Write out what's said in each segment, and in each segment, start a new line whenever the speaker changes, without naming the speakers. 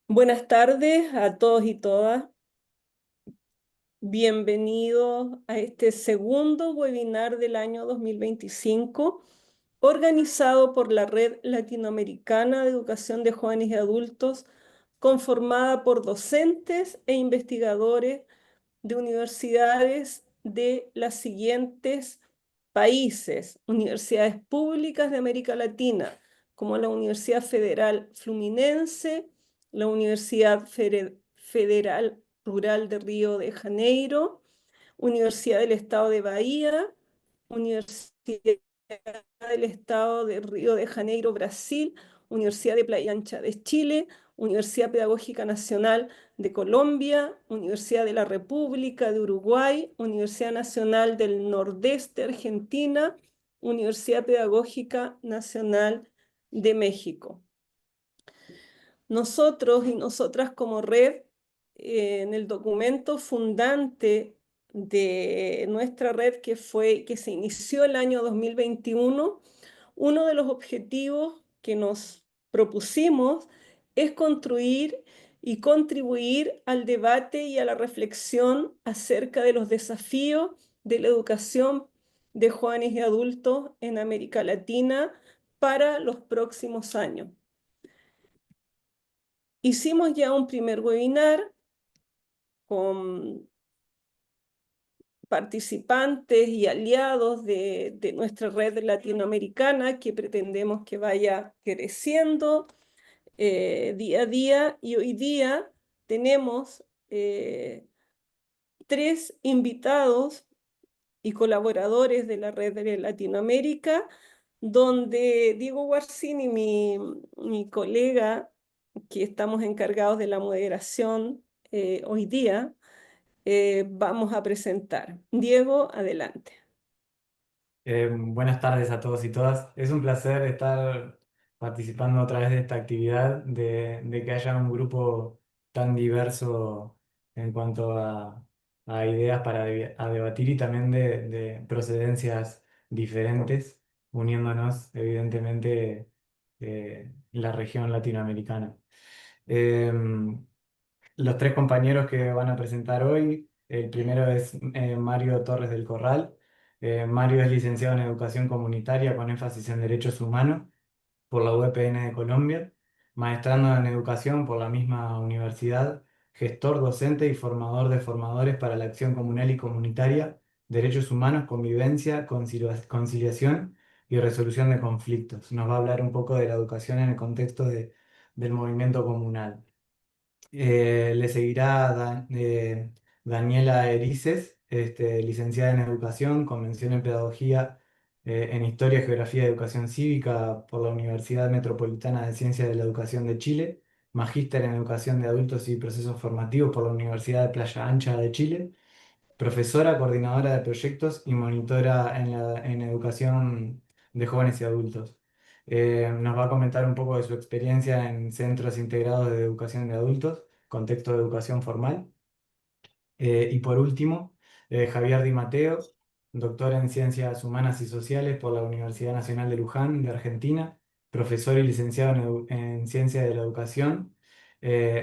Buenas tardes a todos y todas. Bienvenidos a este segundo webinar del año 2025, organizado por la Red Latinoamericana de Educación de Jóvenes y Adultos, conformada por docentes e investigadores de universidades de los siguientes países: universidades públicas de América Latina, como la Universidad Federal Fluminense, la Universidad Federal Rural de Río de Janeiro, Universidad del Estado de Bahía, Universidad del Estado de Río de Janeiro, Brasil, Universidad de Playa Ancha de Chile, Universidad Pedagógica Nacional de Colombia, Universidad de la República de Uruguay, Universidad Nacional del Nordeste Argentina, Universidad Pedagógica Nacional de México. Nosotros y nosotras como red, en el documento fundante de nuestra red que se inició el año 2021, uno de los objetivos que nos propusimos es construir y contribuir al debate y a la reflexión acerca de los desafíos de la educación de jóvenes y adultos en América Latina para los próximos años. Hicimos ya un primer webinar con participantes y aliados de nuestra red latinoamericana, que pretendemos que vaya creciendo día a día, y hoy día tenemos 3 invitados y colaboradores de la red de Latinoamérica, donde Diego Guarcini, mi colega, que estamos encargados de la moderación hoy día, vamos a presentar. Diego, adelante.
Buenas tardes a todos y todas. Es un placer estar participando otra vez de esta actividad, de que haya un grupo tan diverso en cuanto a ideas para a debatir y también de procedencias diferentes, uniéndonos evidentemente la región latinoamericana. Em, los tres compañeros que van a presentar hoy, el primero es Mario Torres del Corral. Mario es licenciado en Educación Comunitaria con énfasis en Derechos Humanos por la UPN de Colombia, maestrando en Educación por la misma universidad, gestor, docente y formador de formadores para la acción comunal y comunitaria, derechos humanos, convivencia, conciliación y resolución de conflictos. Nos va a hablar un poco de la educación en el contexto del movimiento comunal. Le seguirá Daniela Erices, licenciada en Educación, con mención en Pedagogía, en Historia, Geografía y Educación Cívica por la Universidad Metropolitana de Ciencias de la Educación de Chile, magíster en Educación de Adultos y Procesos Formativos por la Universidad de Playa Ancha de Chile, profesora, coordinadora de proyectos y monitora en educación de jóvenes y adultos. Nos va a comentar un poco de su experiencia en centros integrados de educación de adultos, contexto de educación formal. Y por último, Javier Di Mateo, doctor en Ciencias Humanas y Sociales por la Universidad Nacional de Luján, de Argentina, profesor y licenciado en Ciencia de la Educación,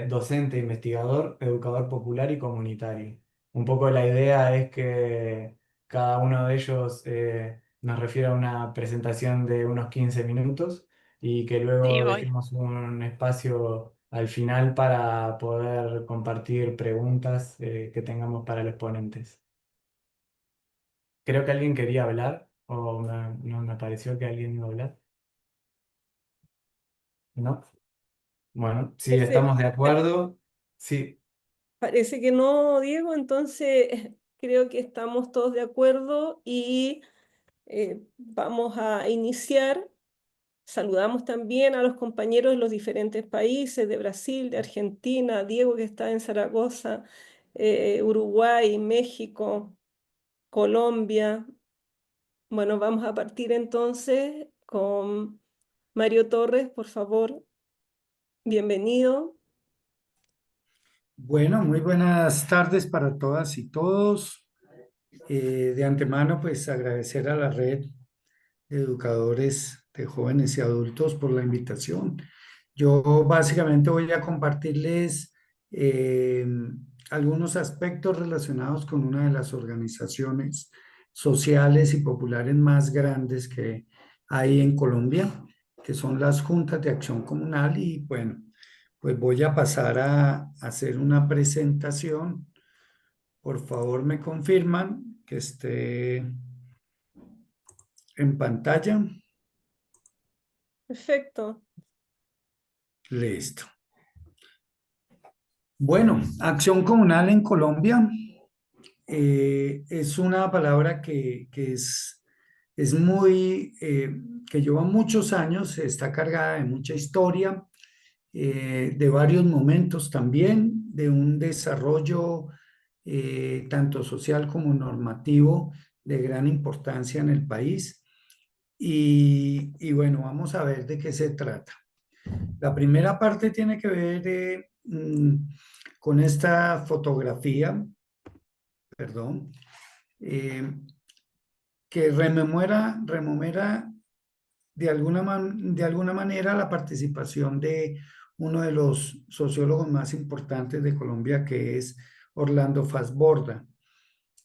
docente, investigador, educador popular y comunitario. Un poco la idea es que cada uno de ellos nos refiera a una presentación de unos 15 minutos y que
Sí,
luego
voy.
dejemos un espacio al final para poder compartir preguntas que tengamos para los ponentes. Creo que alguien quería hablar o no me pareció que alguien iba a hablar. ¿No? Bueno, sí,
Parece,
estamos de acuerdo. Sí,
parece que no, Diego, entonces creo que estamos todos de acuerdo y vamos a iniciar. Saludamos también a los compañeros de los diferentes países, de Brasil, de Argentina, Diego que está en Zaragoza, Uruguay, México, Colombia. Bueno, vamos a partir entonces con Mario Torres, por favor, bienvenido.
Bueno, muy buenas tardes para todas y todos. De antemano, pues agradecer a la red de educadores de jóvenes y adultos por la invitación Yo básicamente voy a compartirles eh, algunos aspectos relacionados con una de las organizaciones sociales y populares más grandes que hay en Colombia, que son las Juntas de Acción Comunal. Y bueno, pues voy a pasar a hacer una presentación. Por favor, me confirman que esté en pantalla.
Perfecto.
Listo. Bueno, acción comunal en Colombia es una palabra es muy, que lleva muchos años, está cargada de mucha historia, de varios momentos también, de un desarrollo tanto social como normativo de gran importancia en el país. Y bueno, vamos a ver de qué se trata. La primera parte tiene que ver con esta fotografía, perdón, eh, que rememora de alguna manera la participación de uno de los sociólogos más importantes de Colombia, que es Orlando Fassborda,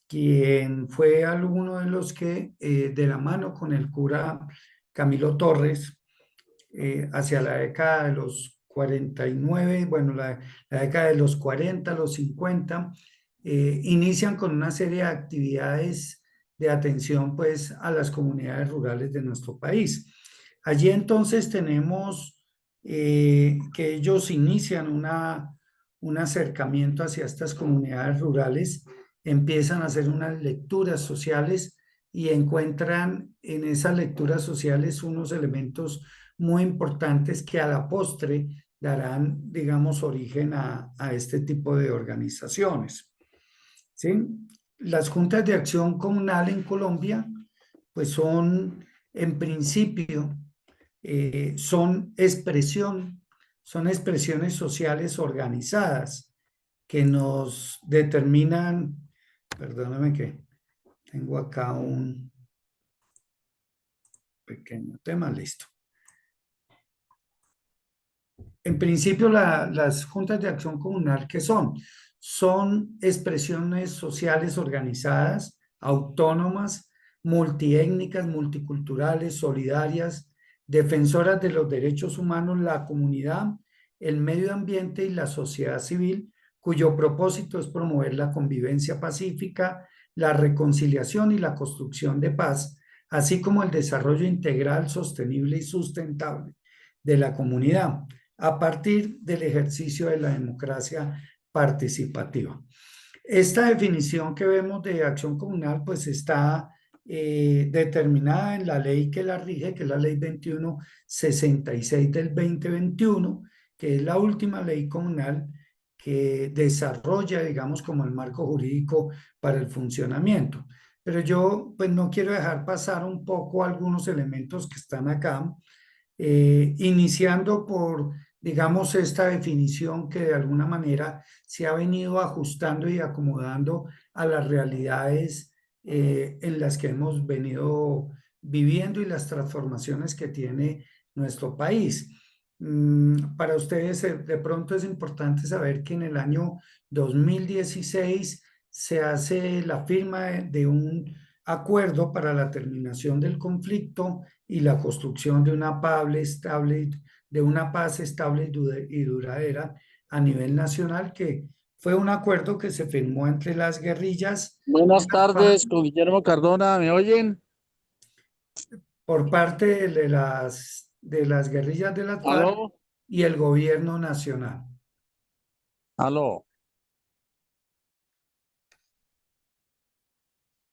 quien fue alguno de los que, de la mano con el cura Camilo Torres, hacia la década de los 49, bueno, la década de los 40, los 50, inician con una serie de actividades de atención pues a las comunidades rurales de nuestro país. Allí entonces tenemos que ellos inician un acercamiento hacia estas comunidades rurales, empiezan a hacer unas lecturas sociales y encuentran en esas lecturas sociales unos elementos muy importantes que a la postre darán, digamos, origen a este tipo de organizaciones. ¿Sí? Las juntas de acción comunal en Colombia, pues son, en principio, son expresiones sociales organizadas que nos determinan, perdóname que tengo acá un pequeño tema, listo. En principio, las juntas de acción comunal, ¿qué son? Son expresiones sociales organizadas, autónomas, multiétnicas, multiculturales, solidarias, defensoras de los derechos humanos, la comunidad, el medio ambiente y la sociedad civil, cuyo propósito es promover la convivencia pacífica, la reconciliación y la construcción de paz, así como el desarrollo integral, sostenible y sustentable de la comunidad a partir del ejercicio de la democracia participativa. Esta definición que vemos de acción comunal pues está determinada en la ley que la rige, que es la ley 2166 del 2021, que es la última ley comunal que desarrolla, digamos, como el marco jurídico para el funcionamiento. Pero yo pues no quiero dejar pasar un poco algunos elementos que están acá, iniciando por, digamos, esta definición que de alguna manera se ha venido ajustando y acomodando a las realidades en las que hemos venido viviendo y las transformaciones que tiene nuestro país. Para ustedes de pronto es importante saber que en el año 2016 se hace la firma de un acuerdo para la terminación del conflicto y la construcción de una paz estable y duradera a nivel nacional, que fue un acuerdo que se firmó entre las guerrillas de
Buenas
las FARC
tardes, con Guillermo Cardona, ¿me oyen?
por parte de las guerrillas de las FARC
¿Aló?
y el gobierno nacional.
¿Aló?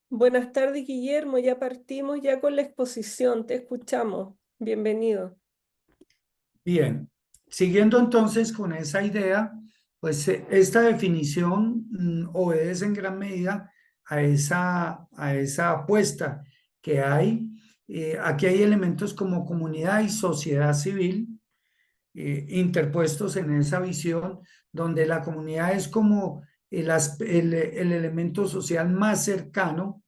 Buenas tardes, Guillermo. Ya partimos ya con la exposición. Te escuchamos. Bienvenido.
Bien, siguiendo entonces con esa idea, pues esta definición obedece en gran medida a esa apuesta que hay. Aquí hay elementos como comunidad y sociedad civil interpuestos en esa visión, donde la comunidad es como el elemento social más cercano,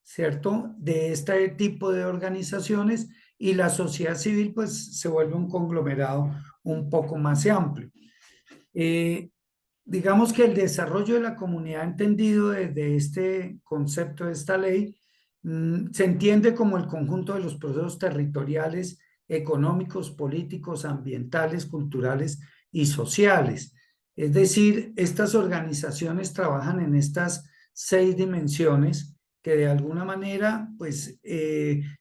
¿cierto?, de este tipo de organizaciones, y la sociedad civil pues se vuelve un conglomerado un poco más amplio. Digamos que el desarrollo de la comunidad entendido desde este concepto de esta ley se entiende como el conjunto de los procesos territoriales, económicos, políticos, ambientales, culturales y sociales. Es decir, estas organizaciones trabajan en estas 6 dimensiones que de alguna manera pues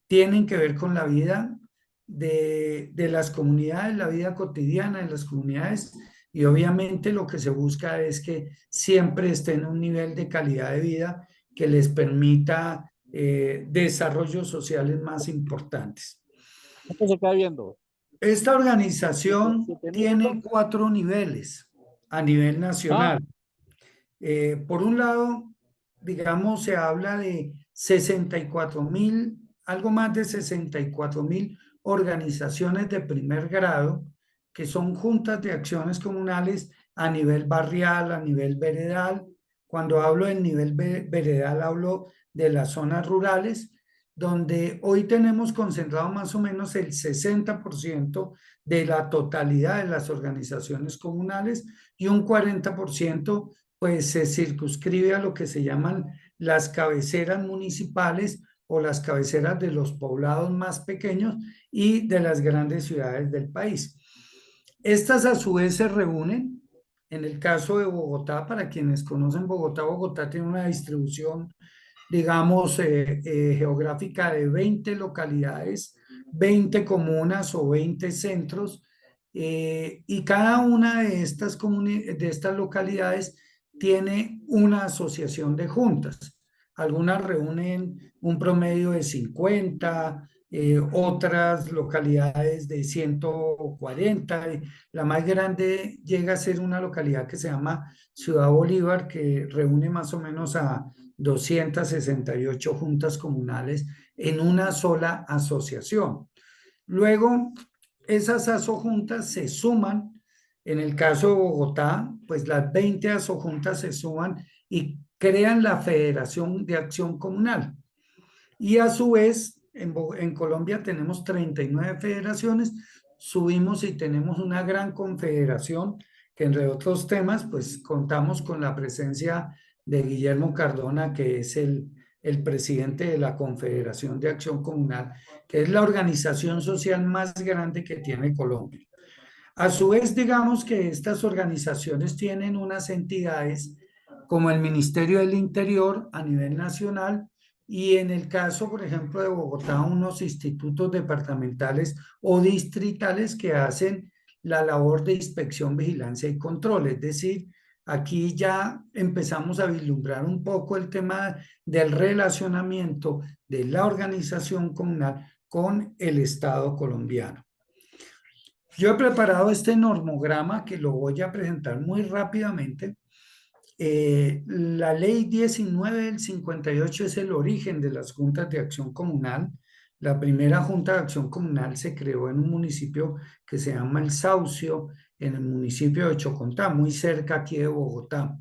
tienen que ver con la vida de las comunidades, la vida cotidiana de las comunidades, y obviamente lo que se busca es que siempre estén en un nivel de calidad de vida que les permita desarrollos sociales más importantes.
¿Cuánto se queda viendo?
Esta organización
7.000
tiene
entonces.
4 niveles a nivel
Ah,
nacional. Por un lado, digamos, se habla de 64.000, algo más de 64.000 organizaciones de primer grado, que son juntas de acciones comunales a nivel barrial, a nivel veredal. Cuando hablo del nivel veredal, hablo de las zonas rurales, donde hoy tenemos concentrado más o menos el 60% de la totalidad de las organizaciones comunales y un 40% pues se circunscribe a lo que se llaman las cabeceras municipales o las cabeceras de los poblados más pequeños y de las grandes ciudades del país. Estas a su vez se reúnen. En el caso de Bogotá, para quienes conocen Bogotá, Bogotá tiene una distribución, digamos, geográfica de 20 localidades, 20 comunas o 20 centros, y cada una de estas localidades tiene una asociación de juntas. Algunas reúnen un promedio de 50, otras localidades de 140. La más grande llega a ser una localidad que se llama Ciudad Bolívar, que reúne más o menos a 268 juntas comunales en una sola asociación. Luego, esas asojuntas se suman. En el caso de Bogotá, pues las 20 asojuntas se suman y crean la Federación de Acción Comunal. Y a su vez, en Colombia tenemos 39 federaciones, subimos y tenemos una gran confederación que entre otros temas, pues contamos con la presencia de Guillermo Cardona, que es el presidente de la Confederación de Acción Comunal, que es la organización social más grande que tiene Colombia. A su vez, digamos que estas organizaciones tienen unas entidades como el Ministerio del Interior a nivel nacional y en el caso, por ejemplo, de Bogotá, unos institutos departamentales o distritales que hacen la labor de inspección, vigilancia y control. Es decir, aquí ya empezamos a vislumbrar un poco el tema del relacionamiento de la organización comunal con el Estado colombiano. Yo he preparado este normograma que lo voy a presentar muy rápidamente. La ley 19 del 58 es el origen de las juntas de acción comunal. La primera junta de acción comunal se creó en un municipio que se llama El Saucio, en el municipio de Chocontá, muy cerca aquí de Bogotá.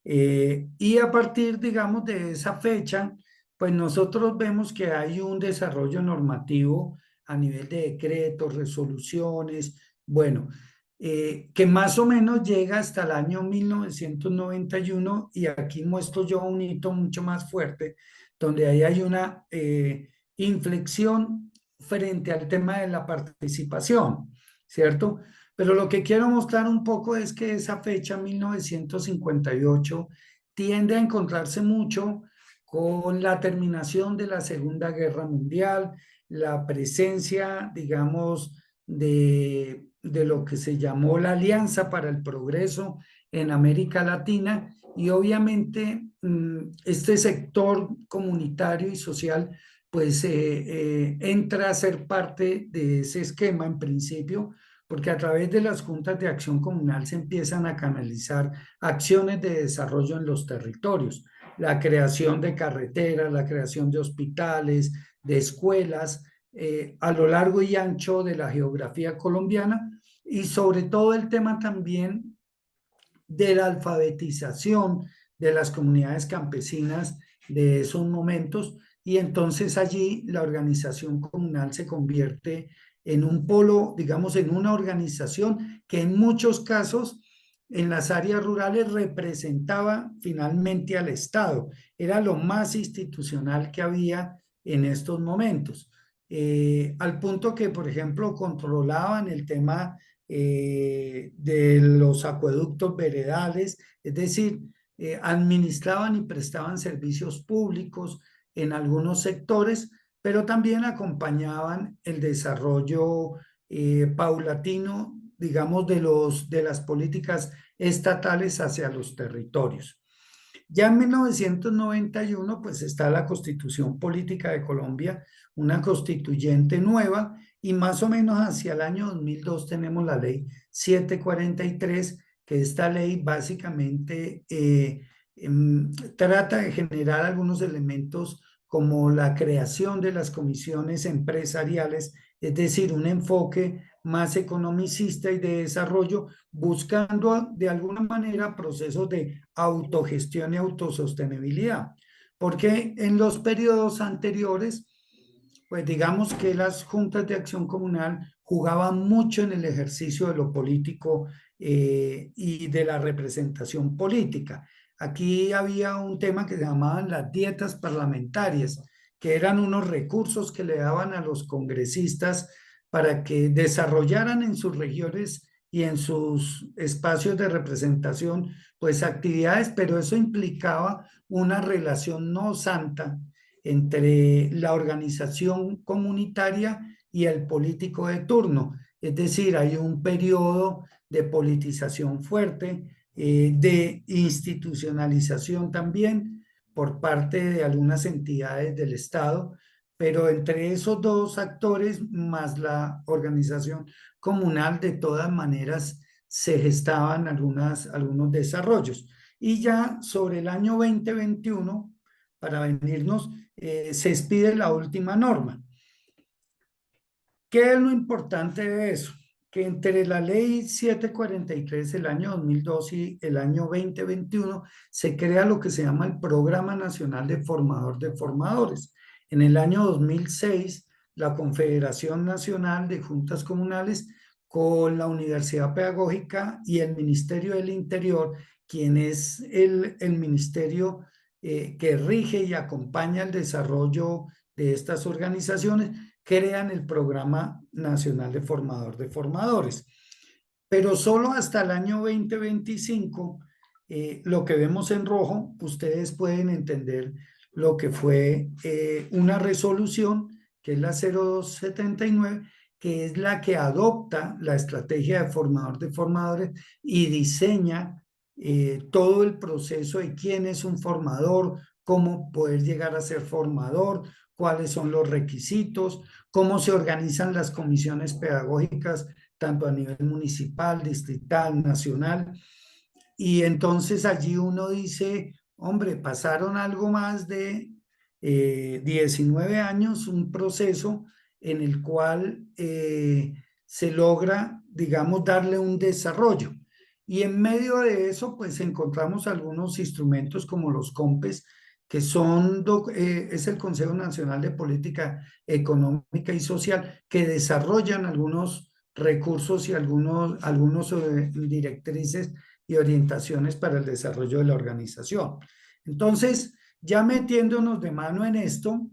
Y a partir, digamos, de esa fecha, pues nosotros vemos que hay un desarrollo normativo a nivel de decretos, resoluciones, bueno, que más o menos llega hasta el año 1991 y aquí muestro yo un hito mucho más fuerte, donde ahí hay una inflexión frente al tema de la participación, ¿cierto? Pero lo que quiero mostrar un poco es que esa fecha, 1958, tiende a encontrarse mucho con la terminación de la Segunda Guerra Mundial, la presencia, digamos, de lo que se llamó la Alianza para el Progreso en América Latina y obviamente este sector comunitario y social pues entra a ser parte de ese esquema en principio, porque a través de las juntas de acción comunal se empiezan a canalizar acciones de desarrollo en los territorios, la creación de carreteras, la creación de hospitales, de escuelas, a lo largo y ancho de la geografía colombiana y sobre todo el tema también de la alfabetización de las comunidades campesinas de esos momentos y entonces allí la organización comunal se convierte en un polo, digamos, en una organización que en muchos casos en las áreas rurales representaba finalmente al Estado. Era lo más institucional que había en estos momentos. Al punto que, por ejemplo, controlaban el tema de los acueductos veredales, es decir, administraban y prestaban servicios públicos en algunos sectores, pero también acompañaban el desarrollo paulatino, digamos, de las políticas estatales hacia los territorios. Ya en 1991, pues está la Constitución Política de Colombia, una constituyente nueva, y más o menos hacia el año 2002 tenemos la ley 743, que esta ley básicamente trata de generar algunos elementos como la creación de las comisiones empresariales, es decir, un enfoque más economicista y de desarrollo, buscando de alguna manera procesos de autogestión y autosostenibilidad. Porque en los periodos anteriores, pues digamos que las juntas de acción comunal jugaban mucho en el ejercicio de lo político y de la representación política. Aquí había un tema que se llamaban las dietas parlamentarias, que eran unos recursos que le daban a los congresistas para que desarrollaran en sus regiones y en sus espacios de representación, pues actividades, pero eso implicaba una relación no santa entre la organización comunitaria y el político de turno. Es decir, hay un periodo de politización fuerte, de institucionalización también por parte de algunas entidades del Estado, pero entre esos dos actores más la organización comunal, de todas maneras se gestaban algunos desarrollos. Y ya sobre el año 2021, para venirnos, se expide la última norma. ¿Qué es lo importante de eso? Que entre la ley 743 del año 2002 y el año 2021 se crea lo que se llama el Programa Nacional de Formador de Formadores. En el año 2006, la Confederación Nacional de Juntas Comunales con la Universidad Pedagógica y el Ministerio del Interior, quien es el ministerio que rige y acompaña el desarrollo de estas organizaciones, crean el Programa Nacional de Formador de Formadores. Pero solo hasta el año 2025, lo que vemos en rojo, ustedes pueden entender lo que fue una resolución, que es la 0279, que es la que adopta la estrategia de formador de formadores y diseña todo el proceso de quién es un formador, cómo poder llegar a ser formador, cuáles son los requisitos, cómo se organizan las comisiones pedagógicas, tanto a nivel municipal, distrital, nacional. Y entonces allí uno dice, hombre, pasaron algo más de 19 años, un proceso en el cual se logra, digamos, darle un desarrollo. Y en medio de eso, pues encontramos algunos instrumentos como los COMPES, que son, es el Consejo Nacional de Política Económica y Social, que desarrollan algunos recursos y algunos directrices y orientaciones para el desarrollo de la organización. Entonces, ya metiéndonos de mano en esto,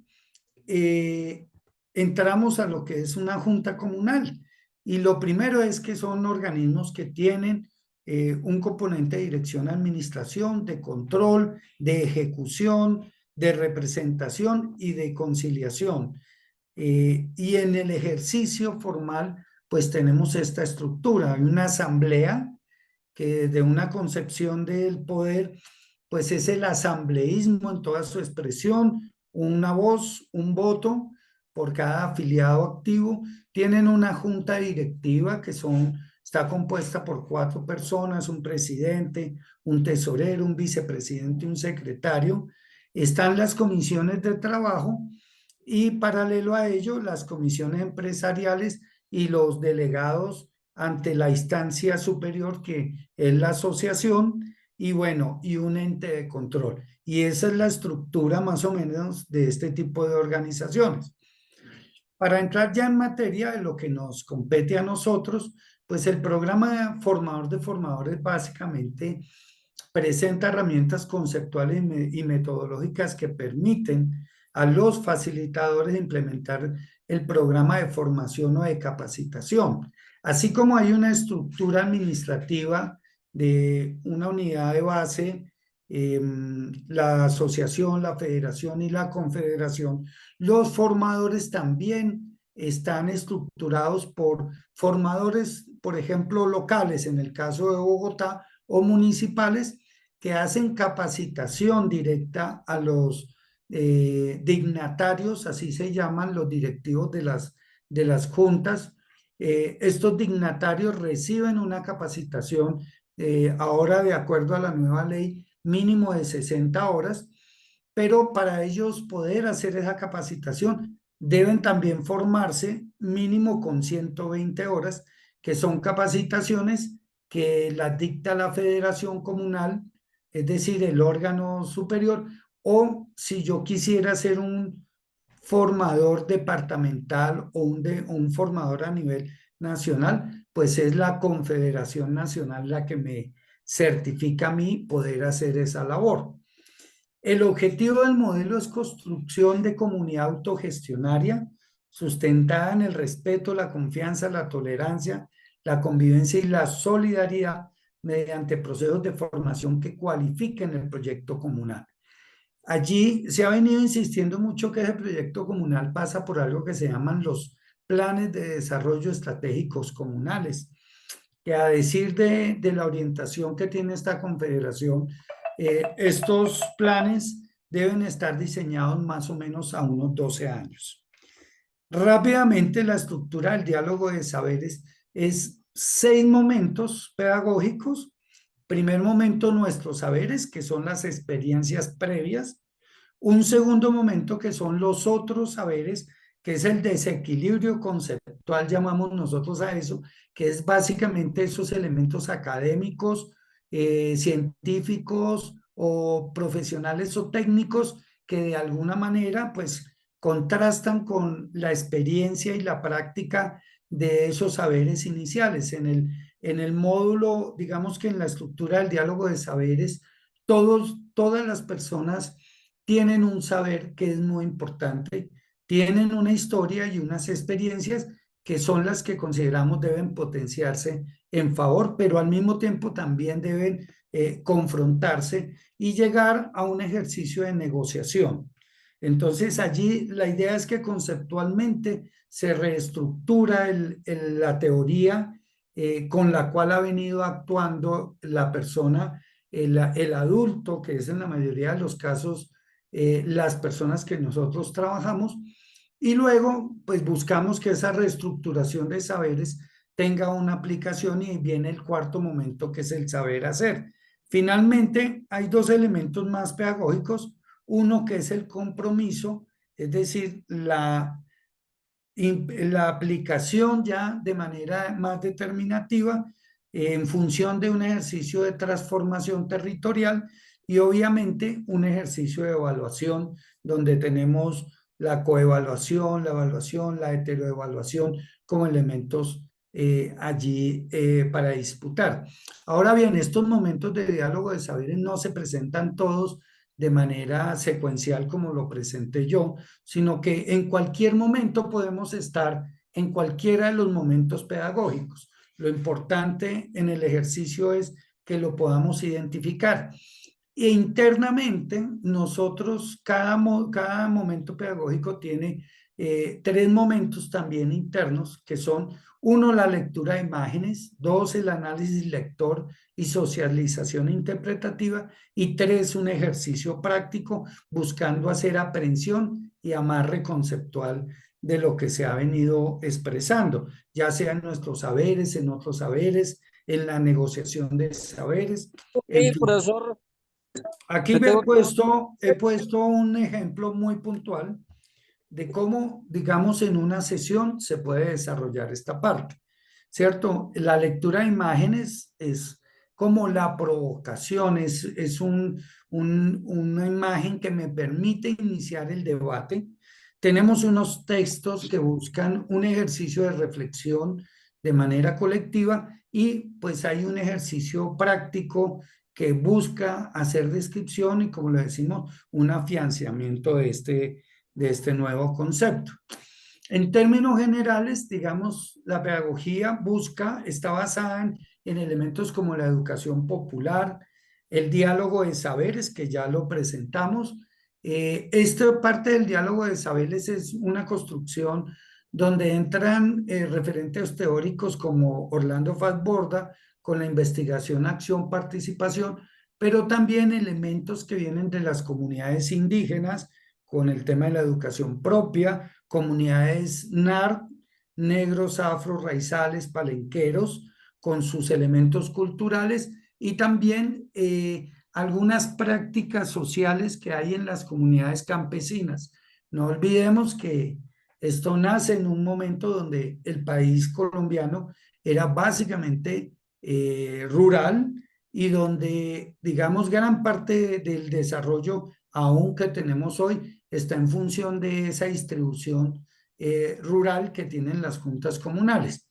entramos a lo que es una junta comunal. Y lo primero es que son organismos que tienen un componente de dirección, administración, de control, de ejecución, de representación y de conciliación. Y en el ejercicio formal, pues tenemos esta estructura. Hay una asamblea que desde una concepción del poder, pues es el asambleísmo en toda su expresión, una voz, un voto por cada afiliado activo. Tienen una junta directiva que está compuesta por 4 personas, un presidente, un tesorero, un vicepresidente y un secretario. Están las comisiones de trabajo y paralelo a ello las comisiones empresariales y los delegados ante la instancia superior que es la asociación y bueno, y un ente de control. Y esa es la estructura más o menos de este tipo de organizaciones. Para entrar ya en materia de lo que nos compete a nosotros, pues el programa Formador de Formadores básicamente presenta herramientas conceptuales y metodológicas que permiten a los facilitadores implementar el programa de formación o de capacitación. Así como hay una estructura administrativa de una unidad de base, la asociación, la federación y la confederación, los formadores también están estructurados por formadores, por ejemplo, locales, en el caso de Bogotá, o municipales, que hacen capacitación directa a los dignatarios, así se llaman los directivos de las juntas. Estos dignatarios reciben una capacitación ahora de acuerdo a la nueva ley mínimo de 60 horas, pero para ellos poder hacer esa capacitación deben también formarse mínimo con 120 horas, que son capacitaciones que las dicta la Federación Comunal, es decir, el órgano superior, o si yo quisiera ser un formador departamental o un formador a nivel nacional, pues es la Confederación Nacional la que me certifica a mí poder hacer esa labor. El objetivo del modelo es construcción de comunidad autogestionaria sustentada en el respeto, la confianza, la tolerancia, la convivencia y la solidaridad mediante procesos de formación que cualifiquen el proyecto comunal. Allí se ha venido insistiendo mucho que ese proyecto comunal pasa por algo que se llaman los planes de desarrollo estratégicos comunales, que a decir de la orientación que tiene esta confederación, estos planes deben estar diseñados más o menos a unos 12 años. Rápidamente, la estructura del diálogo de saberes es 6 momentos pedagógicos. Primer momento, nuestros saberes, que son las experiencias previas. Un segundo momento, que son los otros saberes, que es el desequilibrio conceptual, llamamos nosotros a eso, que es básicamente esos elementos académicos, científicos o profesionales o técnicos que de alguna manera pues contrastan con la experiencia y la práctica de esos saberes iniciales. En el módulo, digamos que en la estructura del diálogo de saberes, todas las personas tienen un saber que es muy importante, tienen una historia y unas experiencias que son las que consideramos deben potenciarse en favor, pero al mismo tiempo también deben confrontarse y llegar a un ejercicio de negociación. Entonces allí la idea es que conceptualmente se reestructura la teoría con la cual ha venido actuando la persona, el adulto, que es en la mayoría de los casos las personas que nosotros trabajamos, y luego pues buscamos que esa reestructuración de saberes tenga una aplicación y viene el cuarto momento, que es el saber hacer. Finalmente, hay 2 elementos más pedagógicos, uno que es el compromiso, es decir, la aplicación ya de manera más determinativa en función de un ejercicio de transformación territorial y obviamente un ejercicio de evaluación donde tenemos la coevaluación, la evaluación, la heteroevaluación como elementos allí para disputar. Ahora bien, estos momentos de diálogo de saberes no se presentan todos de manera secuencial como lo presenté yo, sino que en cualquier momento podemos estar en cualquiera de los momentos pedagógicos. Lo importante en el ejercicio es que lo podamos identificar. E internamente, nosotros, cada momento pedagógico tiene 3 momentos también internos, que son, 1, la lectura de imágenes, 2, el análisis lector y socialización interpretativa, y 3, un ejercicio práctico buscando hacer aprehensión y amarre conceptual de lo que se ha venido expresando, ya sea en nuestros saberes, en otros saberes, en la negociación de saberes, en
Sí,
fin.
profesor,
Aquí
le tengo
he puesto un ejemplo muy puntual de cómo, digamos, en una sesión se puede desarrollar esta parte, ¿cierto? La lectura de imágenes es como la provocación, es una imagen que me permite iniciar el debate. Tenemos unos textos que buscan un ejercicio de reflexión de manera colectiva y pues hay un ejercicio práctico que busca hacer descripción y, como le decimos, un afianzamiento de este nuevo concepto. En términos generales, digamos, la pedagogía está basada en elementos como la educación popular, el diálogo de saberes, que ya lo presentamos. Esta parte del diálogo de saberes es una construcción donde entran referentes teóricos como Orlando Fassborda con la investigación, acción, participación, pero también elementos que vienen de las comunidades indígenas con el tema de la educación propia, comunidades NAR, negros, afro, raizales, palenqueros, con sus elementos culturales y también algunas prácticas sociales que hay en las comunidades campesinas. No olvidemos que esto nace en un momento donde el país colombiano era básicamente rural y donde, digamos, gran parte del desarrollo aún que tenemos hoy está en función de esa distribución rural que tienen las juntas comunales.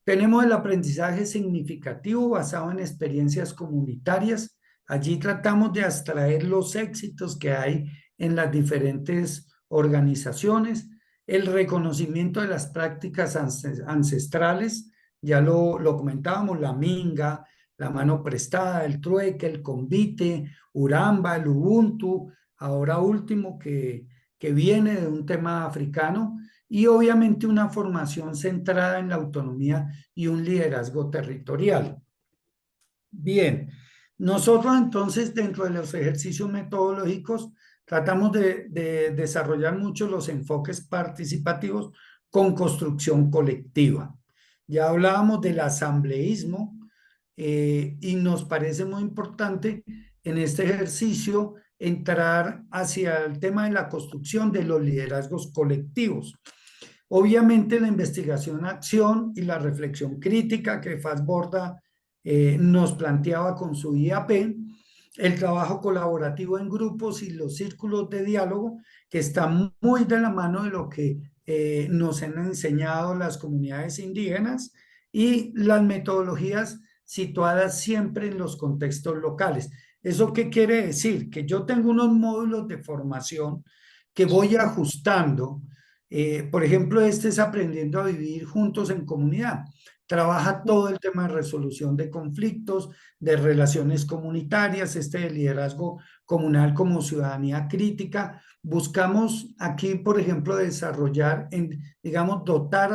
Tenemos el aprendizaje significativo basado en experiencias comunitarias. Allí tratamos de abstraer los éxitos que hay en las diferentes organizaciones, el reconocimiento de las prácticas ancestrales, ya lo comentábamos, la minga, la mano prestada, el trueque, el convite, Uramba, el Ubuntu, ahora último que viene de un tema africano, y obviamente una formación centrada en la autonomía y un liderazgo territorial. Bien, nosotros entonces dentro de los ejercicios metodológicos tratamos de desarrollar mucho los enfoques participativos con construcción colectiva. Ya hablábamos del asambleísmo y nos parece muy importante en este ejercicio entrar hacia el tema de la construcción de los liderazgos colectivos. Obviamente la investigación-acción y la reflexión crítica que Fassborda nos planteaba con su IAP, el trabajo colaborativo en grupos y los círculos de diálogo, que están muy de la mano de lo que nos han enseñado las comunidades indígenas, y las metodologías situadas siempre en los contextos locales. ¿Eso qué quiere decir? Que yo tengo unos módulos de formación que voy ajustando. Por ejemplo, este es aprendiendo a vivir juntos en comunidad. Trabaja todo el tema de resolución de conflictos, de relaciones comunitarias, de liderazgo comunal como ciudadanía crítica. Buscamos aquí, por ejemplo, desarrollar, digamos, dotar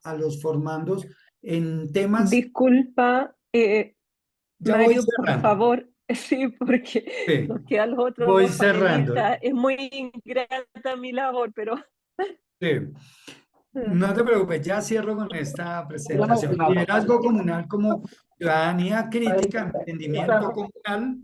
a los formandos en temas.
Disculpa,
Ya voy
Mario, por
cerrando.
favor, sí, porque
Sí,
nos quedan los otros
voy
dos
cerrando.
panelistas. Es muy ingrata mi labor, pero...
Sí. No te preocupes, ya cierro con esta presentación.
Final.
Liderazgo comunal como ciudadanía crítica, emprendimiento comunal,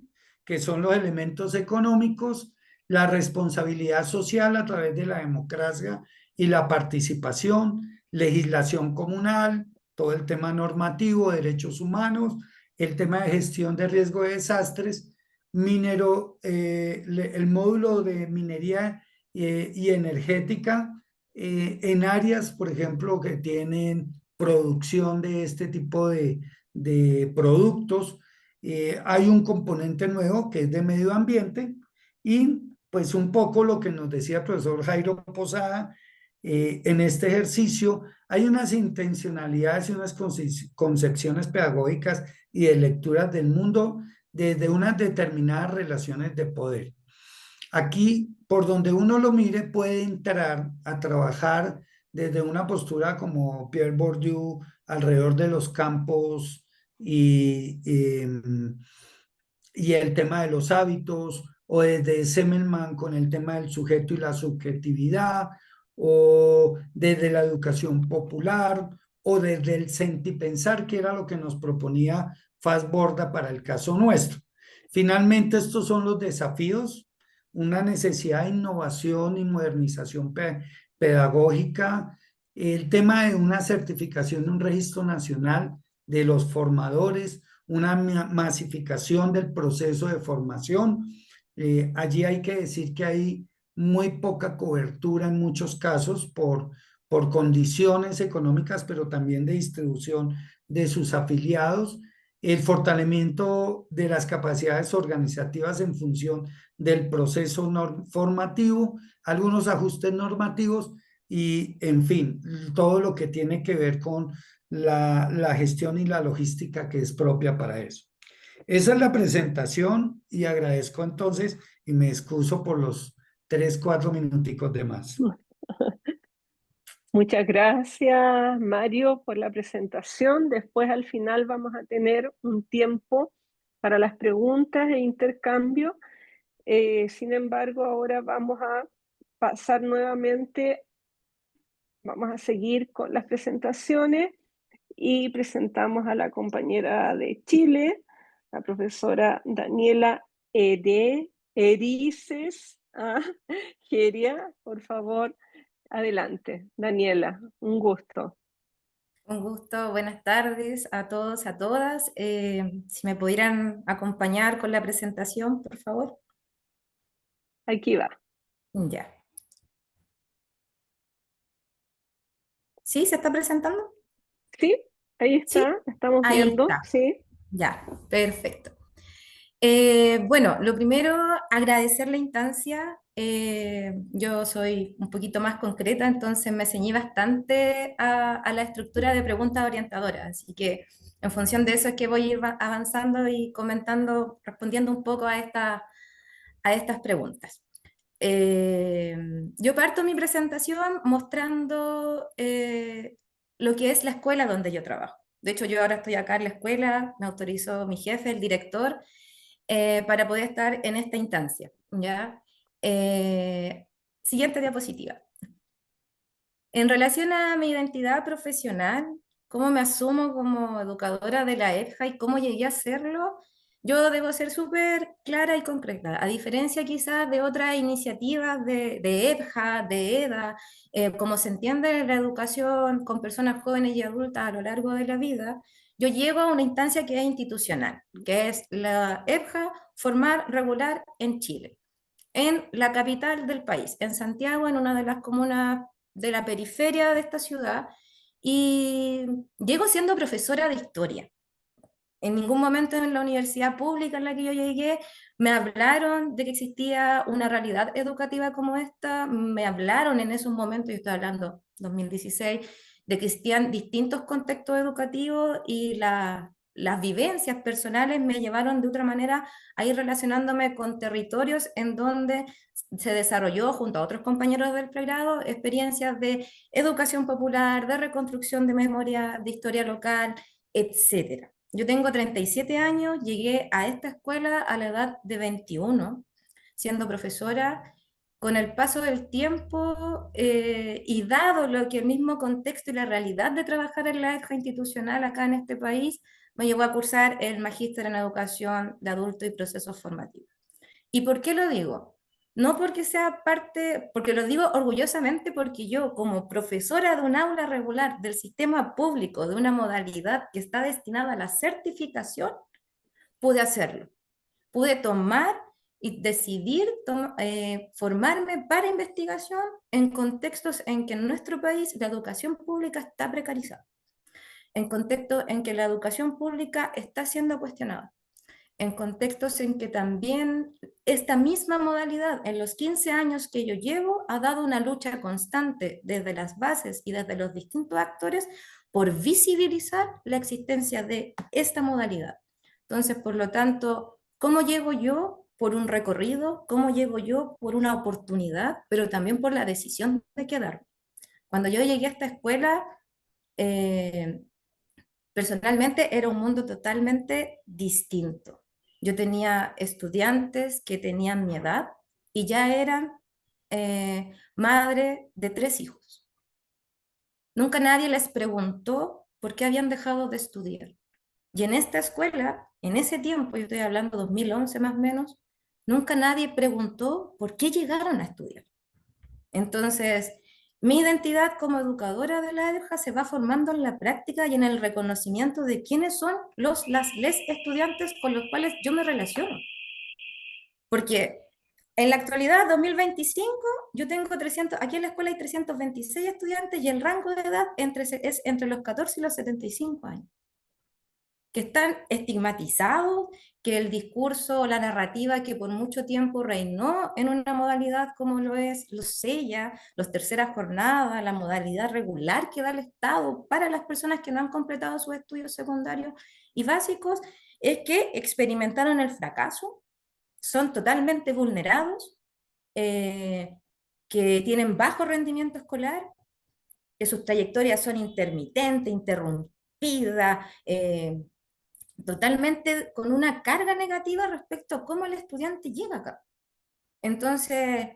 que son los elementos económicos, la responsabilidad social a través de la democracia y la participación, legislación comunal, todo el tema normativo, derechos humanos, el tema de gestión de riesgo de desastres, el módulo de minería y energética, en áreas, por ejemplo, que tienen producción de este tipo de productos. Hay un componente nuevo que es de medio ambiente y pues un poco lo que nos decía el profesor Jairo Posada, en este ejercicio hay unas intencionalidades y unas concepciones pedagógicas y de lecturas del mundo desde unas determinadas relaciones de poder. Aquí, por donde uno lo mire, puede entrar a trabajar desde una postura como Pierre Bourdieu alrededor de los campos y el tema de los hábitos, o desde Semmelman con el tema del sujeto y la subjetividad, o desde la educación popular, o desde el sentipensar, que era lo que nos proponía Fassborda para el caso nuestro. Finalmente, estos son los desafíos, una necesidad de innovación y modernización pedagógica, el tema de una certificación de un registro nacional de los formadores, una masificación del proceso de formación. Allí hay que decir que hay muy poca cobertura en muchos casos por condiciones económicas, pero también de distribución de sus afiliados, el fortalecimiento de las capacidades organizativas en función del proceso formativo, algunos ajustes normativos y, en fin, todo lo que tiene que ver con la gestión y la logística que es propia para eso. Esa es la presentación y agradezco entonces y me excuso por los 3, 4 minuticos de más.
Muchas gracias, Mario, por la presentación. Después, al final, vamos a tener un tiempo para las preguntas e intercambio. Sin embargo, ahora vamos a pasar nuevamente, vamos a seguir con las presentaciones y presentamos a la compañera de Chile, la profesora Daniela Erices Geria. Por favor, adelante, Daniela, un gusto.
Un gusto, buenas tardes a todos, a todas. Si me pudieran acompañar con la presentación, por favor.
Aquí va.
Ya. ¿Sí? ¿Se está presentando?
¿Sí? Ahí
Sí,
está, estamos
ahí
viendo,
está.
¿sí?
Ya, perfecto. Bueno, lo primero, agradecer la instancia. Yo soy un poquito más concreta, entonces me ceñí bastante a la estructura de preguntas orientadoras, así que en función de eso es que voy a ir avanzando y comentando, respondiendo un poco a estas preguntas. Yo parto mi presentación mostrando lo que es la escuela donde yo trabajo. De hecho, yo ahora estoy acá en la escuela, me autorizó mi jefe, el director, para poder estar en esta instancia, ¿ya? Siguiente diapositiva. En relación a mi identidad profesional, cómo me asumo como educadora de la EFJA y cómo llegué a serlo, yo debo ser súper clara y concreta, a diferencia quizás de otras iniciativas de EFJA, de EDA, como se entiende la educación con personas jóvenes y adultas a lo largo de la vida, yo llego a una instancia que es institucional, que es la EFJA Formar Regular en Chile, en la capital del país, en Santiago, en una de las comunas de la periferia de esta ciudad, y llego siendo profesora de historia. En ningún momento en la universidad pública en la que yo llegué me hablaron de que existía una realidad educativa como esta, me hablaron en esos momentos, yo estoy hablando 2016, de que existían distintos contextos educativos y las vivencias personales me llevaron de otra manera a ir relacionándome con territorios en donde se desarrolló junto a otros compañeros del pregrado experiencias de educación popular, de reconstrucción de memoria, de historia local, etcétera. Yo tengo 37 años, llegué a esta escuela a la edad de 21, siendo profesora. Con el paso del tiempo y dado lo que el mismo contexto y la realidad de trabajar en la EFJA institucional acá en este país, me llevó a cursar el Magíster en Educación de Adultos y Procesos Formativos. ¿Y por qué lo digo? No porque sea parte, porque lo digo orgullosamente porque yo como profesora de un aula regular del sistema público, de una modalidad que está destinada a la certificación, pude hacerlo. Pude tomar y decidir formarme para investigación en contextos en que en nuestro país la educación pública está precarizada, en contextos en que la educación pública está siendo cuestionada, en contextos en que también esta misma modalidad en los 15 años que yo llevo ha dado una lucha constante desde las bases y desde los distintos actores por visibilizar la existencia de esta modalidad. Entonces, por lo tanto, ¿cómo llego yo? Por un recorrido, ¿cómo llego yo? Por una oportunidad, pero también por la decisión de quedarme. Cuando yo llegué a esta escuela, eh, personalmente era un mundo totalmente distinto. Yo tenía estudiantes que tenían mi edad y ya eran madre de 3 hijos. Nunca nadie les preguntó por qué habían dejado de estudiar. Y en esta escuela, en ese tiempo, yo estoy hablando 2011 más o menos, nunca nadie preguntó por qué llegaron a estudiar. Entonces, mi identidad como educadora de la EFJA se va formando en la práctica y en el reconocimiento de quiénes son les estudiantes con los cuales yo me relaciono. Porque En la actualidad, 2025, yo tengo 300, aquí en la escuela hay 326 estudiantes y el rango de edad es entre los 14 y los 75 años, que están estigmatizados, que el discurso, la narrativa que por mucho tiempo reinó en una modalidad como lo es los SELLA, los terceras jornadas, la modalidad regular que da el Estado para las personas que no han completado sus estudios secundarios y básicos, es que experimentaron el fracaso, son totalmente vulnerados, que tienen bajo rendimiento escolar, que sus trayectorias son intermitentes, interrumpidas, totalmente con una carga negativa respecto a cómo el estudiante llega acá. Entonces,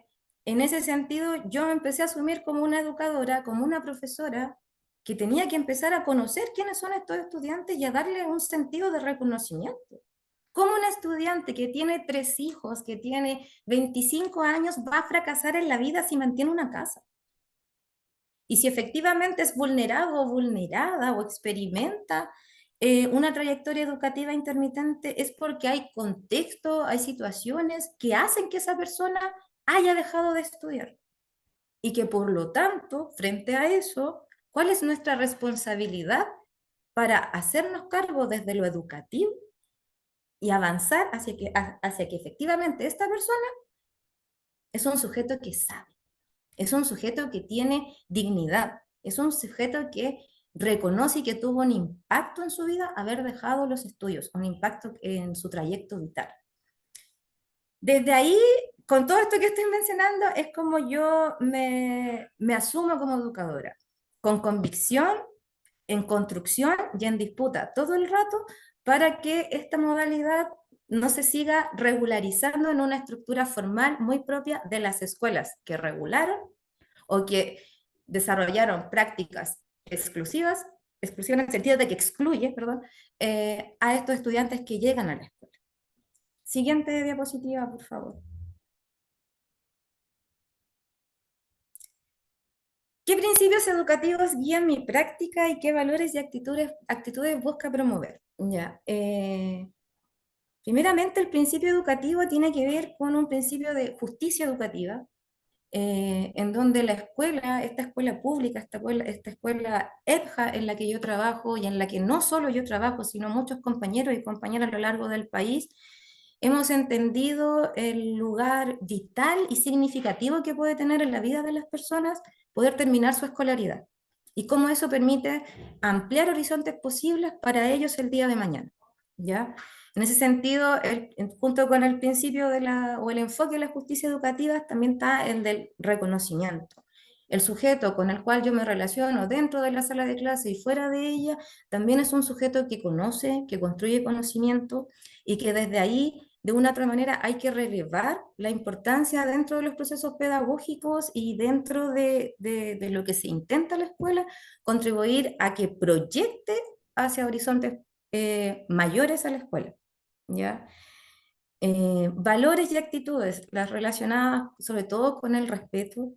en ese sentido, yo me empecé a asumir como una educadora, como una profesora, que tenía que empezar a conocer quiénes son estos estudiantes y a darle un sentido de reconocimiento. ¿Cómo un estudiante que tiene 3 hijos, que tiene 25 años, va a fracasar en la vida si mantiene una casa? Y si efectivamente es vulnerado o vulnerada o experimenta una trayectoria educativa intermitente, es porque hay contexto, hay situaciones que hacen que esa persona haya dejado de estudiar. Y que por lo tanto, frente a eso, ¿cuál es nuestra responsabilidad para hacernos cargo desde lo educativo y avanzar hacia que efectivamente esta persona es un sujeto que sabe, es un sujeto que tiene dignidad, es un sujeto que reconoce y que tuvo un impacto en su vida haber dejado los estudios, un impacto en su trayecto vital? Desde ahí, con todo esto que estoy mencionando, es como yo me asumo como educadora, con convicción, en construcción y en disputa todo el rato para que esta modalidad no se siga regularizando en una estructura formal muy propia de las escuelas que regularon o que desarrollaron prácticas exclusivas en el sentido de que excluye, perdón, a estos estudiantes que llegan a la escuela. Siguiente diapositiva, por favor. ¿Qué principios educativos guían mi práctica y qué valores y actitudes busca promover? Ya, primeramente, el principio educativo tiene que ver con un principio de justicia educativa, en donde la escuela, esta escuela pública, esta escuela EPJA en la que yo trabajo y en la que no solo yo trabajo, sino muchos compañeros y compañeras a lo largo del país, hemos entendido el lugar vital y significativo que puede tener en la vida de las personas poder terminar su escolaridad y cómo eso permite ampliar horizontes posibles para ellos el día de mañana, ¿ya? En ese sentido, junto con el principio o el enfoque de la justicia educativa, también está el del reconocimiento. El sujeto con el cual yo me relaciono dentro de la sala de clase y fuera de ella, también es un sujeto que conoce, que construye conocimiento y que desde ahí, de una u otra manera, hay que relevar la importancia dentro de los procesos pedagógicos y dentro de lo que se intenta en la escuela, contribuir a que proyecte hacia horizontes mayores a la escuela. ¿Ya? Valores y actitudes, las relacionadas sobre todo con el respeto,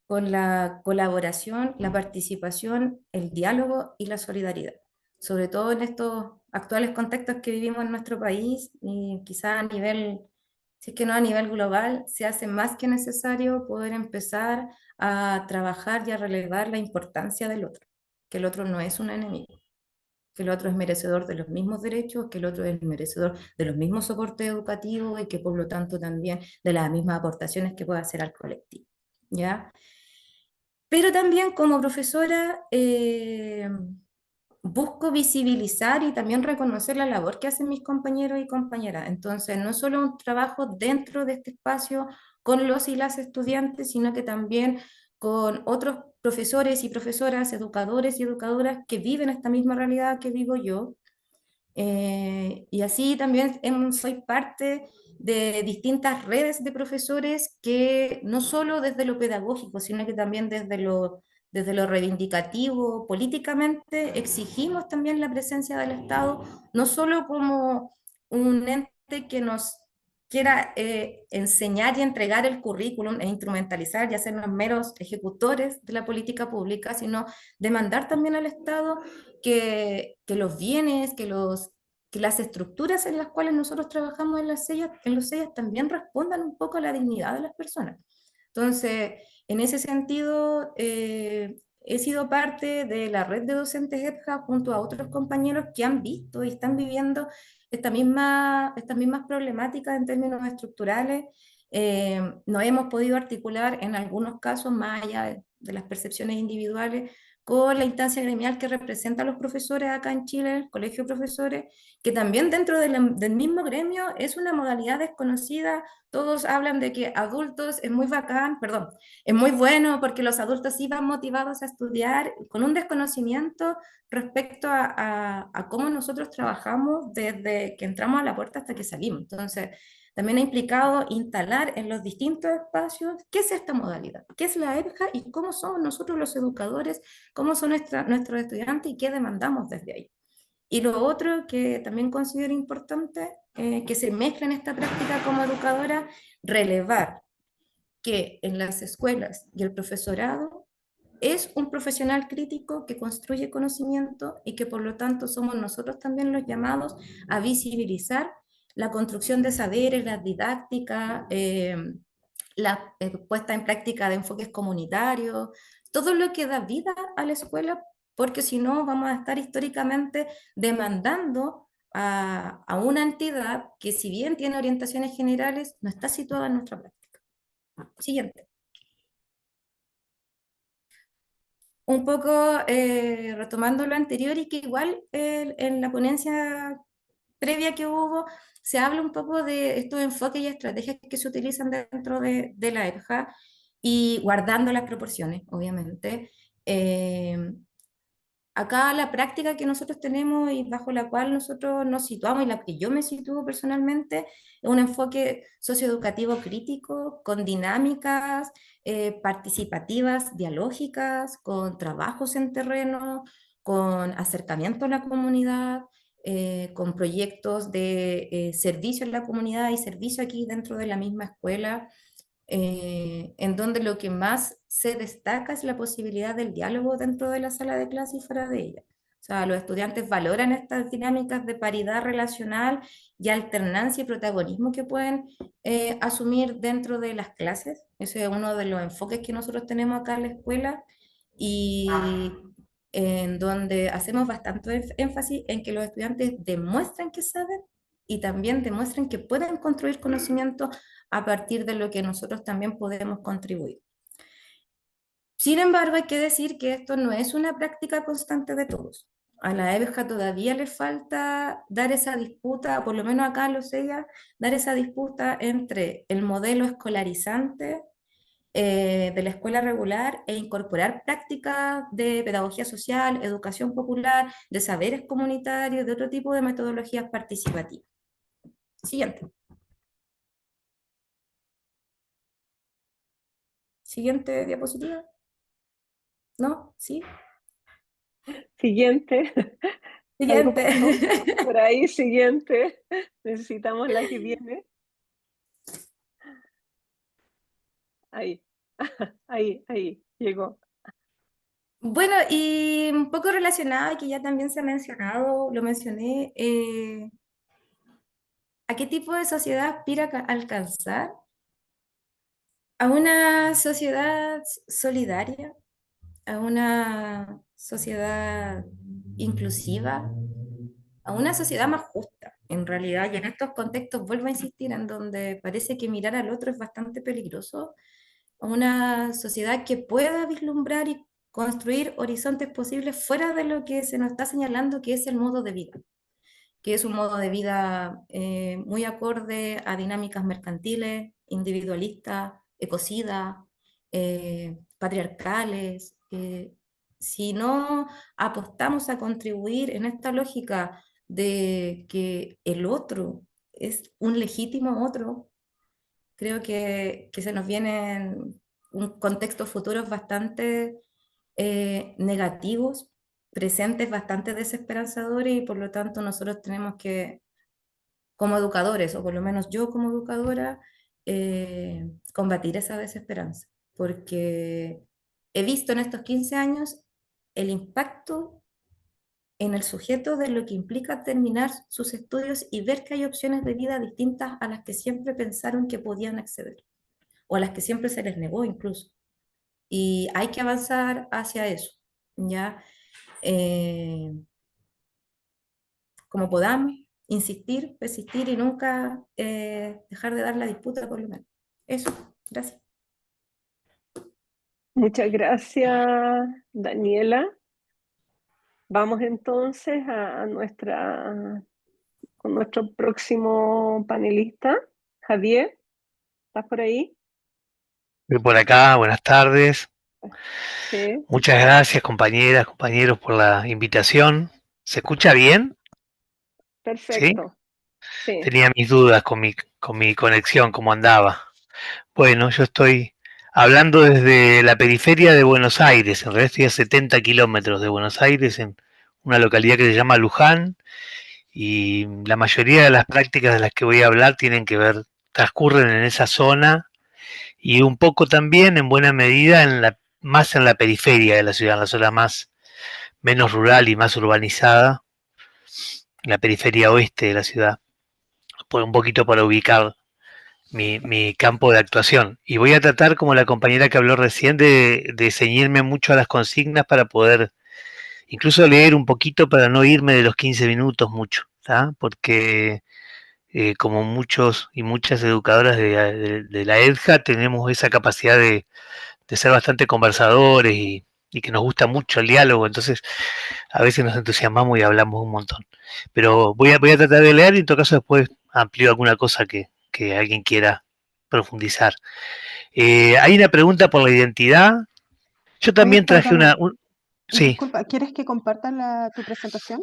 con la colaboración, la participación, el diálogo y la solidaridad. Sobre todo en estos actuales contextos que vivimos en nuestro país y quizá a nivel, si es que no a nivel global, se hace más que necesario poder empezar a trabajar y a relevar la importancia del otro, que el otro no es un enemigo, que el otro es merecedor de los mismos derechos, que el otro es merecedor de los mismos soportes educativos y que por lo tanto también de las mismas aportaciones que pueda hacer al colectivo, ¿ya? Pero también como profesora busco visibilizar y también reconocer la labor que hacen mis compañeros y compañeras. Entonces, no solo un trabajo dentro de este espacio con los y las estudiantes, sino que también con otros profesores y profesoras, educadores y educadoras que viven esta misma realidad que vivo yo. Y así también soy parte de distintas redes de profesores que no solo desde lo pedagógico, sino que también desde lo reivindicativo, políticamente, exigimos también la presencia del Estado, no solo como un ente que nos quiera enseñar y entregar el currículum e instrumentalizar y hacernos meros ejecutores de la política pública, sino demandar también al Estado que los bienes, que las estructuras en las cuales nosotros trabajamos en los sellas también respondan un poco a la dignidad de las personas. Entonces, en ese sentido, he sido parte de la red de docentes EPJA junto a otros compañeros que han visto y están viviendo estas mismas problemáticas en términos estructurales. No hemos podido articular en algunos casos, más allá de las percepciones individuales, con la instancia gremial que representa a los profesores acá en Chile, el Colegio de Profesores, que también dentro del mismo gremio es una modalidad desconocida. Todos hablan de que adultos es muy bacán, perdón, es muy bueno porque los adultos sí van motivados a estudiar con un desconocimiento respecto a cómo nosotros trabajamos desde que entramos a la puerta hasta que salimos. Entonces, también ha implicado instalar en los distintos espacios qué es esta modalidad, qué es la EPJA y cómo somos nosotros los educadores, cómo son nuestros estudiantes y qué demandamos desde ahí. Y lo otro que también considero importante, que se mezcla en esta práctica como educadora, relevar que en las escuelas y el profesorado es un profesional crítico que construye conocimiento y que por lo tanto somos nosotros también los llamados a visibilizar la construcción de saberes, la didáctica, la puesta en práctica de enfoques comunitarios, todo lo que da vida a la escuela, porque si no vamos a estar históricamente demandando a una entidad que si bien tiene orientaciones generales, no está situada en nuestra práctica. Siguiente. Un poco retomando lo anterior y que igual en la ponencia previa que hubo se habla un poco de estos enfoques y estrategias que se utilizan dentro de la EPJA y guardando las proporciones, obviamente. Acá la práctica que nosotros tenemos y bajo la cual nosotros nos situamos y la que yo me sitúo personalmente es un enfoque socioeducativo crítico con dinámicas participativas, dialógicas, con trabajos en terreno, con acercamiento a la comunidad, con proyectos de servicio en la comunidad y servicio aquí dentro de la misma escuela, en donde lo que más se destaca es la posibilidad del diálogo dentro de la sala de clase y fuera de ella. O sea, los estudiantes valoran estas dinámicas de paridad relacional y alternancia y protagonismo que pueden asumir dentro de las clases. Ese es uno de los enfoques que nosotros tenemos acá en la escuela y en donde hacemos bastante énfasis en que los estudiantes demuestren que saben y también demuestren que pueden construir conocimiento a partir de lo que nosotros también podemos contribuir. Sin embargo, hay que decir que esto no es una práctica constante de todos. A la EBJA todavía le falta dar esa disputa, por lo menos acá en Los Sellas, dar esa disputa entre el modelo escolarizante de la escuela regular e incorporar prácticas de pedagogía social, educación popular, de saberes comunitarios, de otro tipo de metodologías participativas. Siguiente. Siguiente diapositiva. ¿No? ¿Sí?
Siguiente. Algo
Siguiente.
pasó por ahí, siguiente. Necesitamos la que viene. Ahí, ahí, llegó.
Bueno, y un poco relacionado, que ya también se ha mencionado, lo mencioné, ¿a qué tipo de sociedad aspira a alcanzar? A una sociedad solidaria, a una sociedad inclusiva, a una sociedad más justa, en realidad, y en estos contextos vuelvo a insistir, en donde parece que mirar al otro es bastante peligroso, a una sociedad que pueda vislumbrar y construir horizontes posibles fuera de lo que se nos está señalando que es el modo de vida, que es un modo de vida muy acorde a dinámicas mercantiles, individualistas, ecocidas, patriarcales. Si no apostamos a contribuir en esta lógica de que el otro es un legítimo otro, creo que se nos vienen un contexto futuros bastante negativos, presentes bastante desesperanzadores y por lo tanto nosotros tenemos que, como educadores, o por lo menos yo como educadora, combatir esa desesperanza, porque he visto en estos 15 años el impacto en el sujeto de lo que implica terminar sus estudios y ver que hay opciones de vida distintas a las que siempre pensaron que podían acceder, o a las que siempre se les negó incluso. Y hay que avanzar hacia eso, ¿ya? Como podamos, insistir, persistir y nunca dejar de dar la disputa por lo menos. Eso, gracias.
Muchas gracias, Daniela. Vamos entonces con nuestro próximo panelista, Javier. ¿Estás por ahí?
Estoy por acá, buenas tardes.
Sí,
Muchas gracias, compañeras, compañeros, por la invitación. ¿Se escucha bien? ¿Sí?
perfecto. Sí,
Tenía mis dudas con mi conexión, cómo andaba. Bueno, yo estoy hablando desde la periferia de Buenos Aires, en realidad estoy a 70 kilómetros de Buenos Aires, en una localidad que se llama Luján, y la mayoría de las prácticas de las que voy a hablar tienen que ver, transcurren en esa zona y un poco también, en buena medida, más en la periferia de la ciudad, en la zona menos rural y más urbanizada, en la periferia oeste de la ciudad, por un poquito para ubicar mi campo de actuación. Y voy a tratar, como la compañera que habló recién, de ceñirme mucho a las consignas para poder incluso leer un poquito para no irme de los 15 minutos mucho, ¿tá? Porque como muchos y muchas educadoras de la EDJA tenemos esa capacidad de ser bastante conversadores y que nos gusta mucho el diálogo, entonces a veces nos entusiasmamos y hablamos un montón. Pero voy a tratar de leer y en todo caso después amplío alguna cosa que alguien quiera profundizar. Hay una pregunta por la identidad. Yo
Oye,
también traje
perdona,
sí,
disculpa, ¿quieres que compartan tu presentación?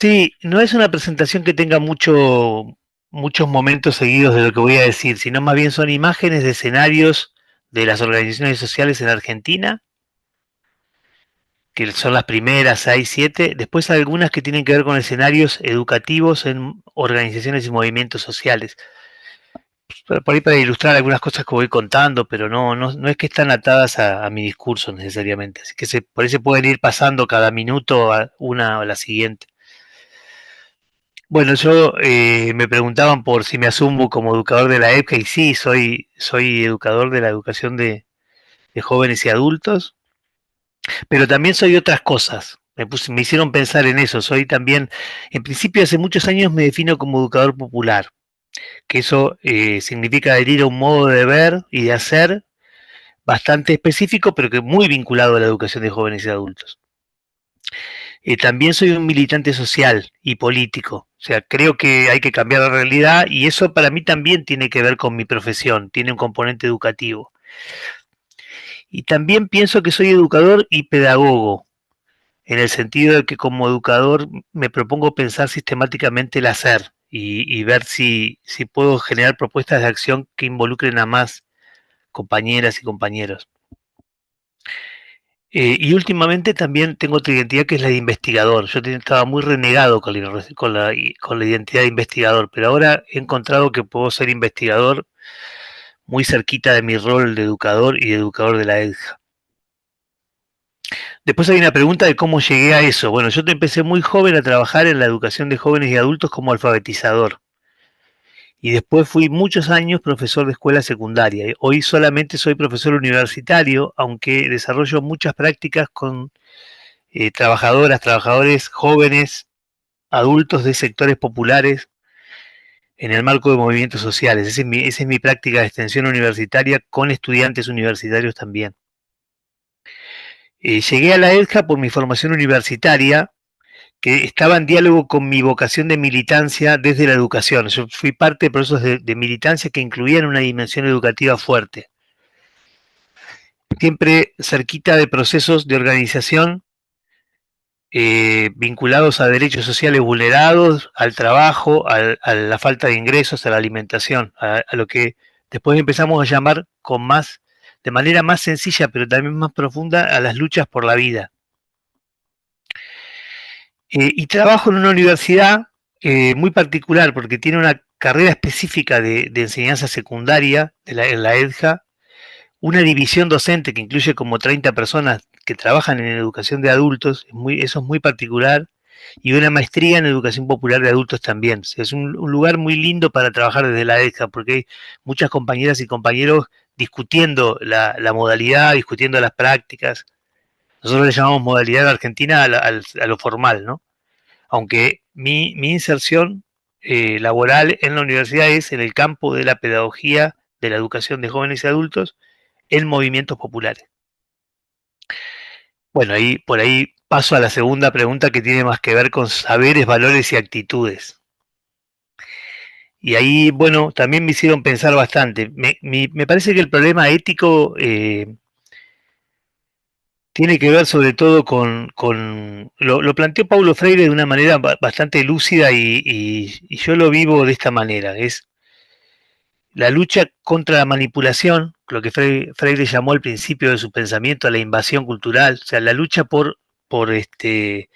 sí, no es una presentación que tenga muchos momentos seguidos de lo que voy a decir, sino más bien son imágenes de escenarios de las organizaciones sociales en Argentina, que son las primeras 6, 7, después algunas que tienen que ver con escenarios educativos en organizaciones y movimientos sociales. Por ahí para ilustrar algunas cosas que voy contando, pero no es que están atadas a mi discurso necesariamente, así que por ahí se pueden ir pasando cada minuto a una o a la siguiente. Bueno, yo me preguntaban por si me asumo como educador de la EPCA y sí, soy educador de la educación de jóvenes y adultos, pero también soy otras cosas. Me hicieron pensar en eso. Soy también, en principio hace muchos años me defino como educador popular, que eso significa adherir a un modo de ver y de hacer bastante específico, pero que muy vinculado a la educación de jóvenes y adultos. También soy un militante social y político, o sea, creo que hay que cambiar la realidad y eso para mí también tiene que ver con mi profesión, tiene un componente educativo. Y también pienso que soy educador y pedagogo, en el sentido de que como educador me propongo pensar sistemáticamente el hacer y ver si puedo generar propuestas de acción que involucren a más compañeras y compañeros. Y últimamente también tengo otra identidad que es la de investigador. Yo estaba muy renegado con la identidad de investigador, pero ahora he encontrado que puedo ser investigador muy cerquita de mi rol de educador y de educador de la EDJA. Después hay una pregunta de cómo llegué a eso. Bueno, yo empecé muy joven a trabajar en la educación de jóvenes y adultos como alfabetizador. Y después fui muchos años profesor de escuela secundaria. Hoy solamente soy profesor universitario, aunque desarrollo muchas prácticas con trabajadoras, trabajadores jóvenes, adultos de sectores populares en el marco de movimientos sociales. Esa es mi práctica de extensión universitaria con estudiantes universitarios también. Llegué a la EDJA por mi formación universitaria, que estaba en diálogo con mi vocación de militancia desde la educación. Yo fui parte de procesos de militancia que incluían una dimensión educativa fuerte. Siempre cerquita de procesos de organización vinculados a derechos sociales vulnerados, al trabajo, a la falta de ingresos, a la alimentación, a lo que después empezamos a llamar de manera más sencilla, pero también más profunda, a las luchas por la vida. Y trabajo en una universidad muy particular, porque tiene una carrera específica de enseñanza secundaria en la EDJA, una división docente que incluye como 30 personas que trabajan en educación de adultos, eso es muy particular, y una maestría en educación popular de adultos también. O sea, es un lugar muy lindo para trabajar desde la EDCA, porque hay muchas compañeras y compañeros discutiendo la modalidad, discutiendo las prácticas. Nosotros le llamamos modalidad en Argentina a lo formal, ¿no? Aunque mi inserción laboral en la universidad es en el campo de la pedagogía, de la educación de jóvenes y adultos, en movimientos populares. Bueno, por ahí paso a la segunda pregunta, que tiene más que ver con saberes, valores y actitudes. Y ahí, bueno, también me hicieron pensar bastante. Me parece que el problema ético tiene que ver sobre todo lo planteó Paulo Freire de una manera bastante lúcida y yo lo vivo de esta manera. Es la lucha contra la manipulación, lo que Freire llamó al principio de su pensamiento la invasión cultural, o sea, la lucha porque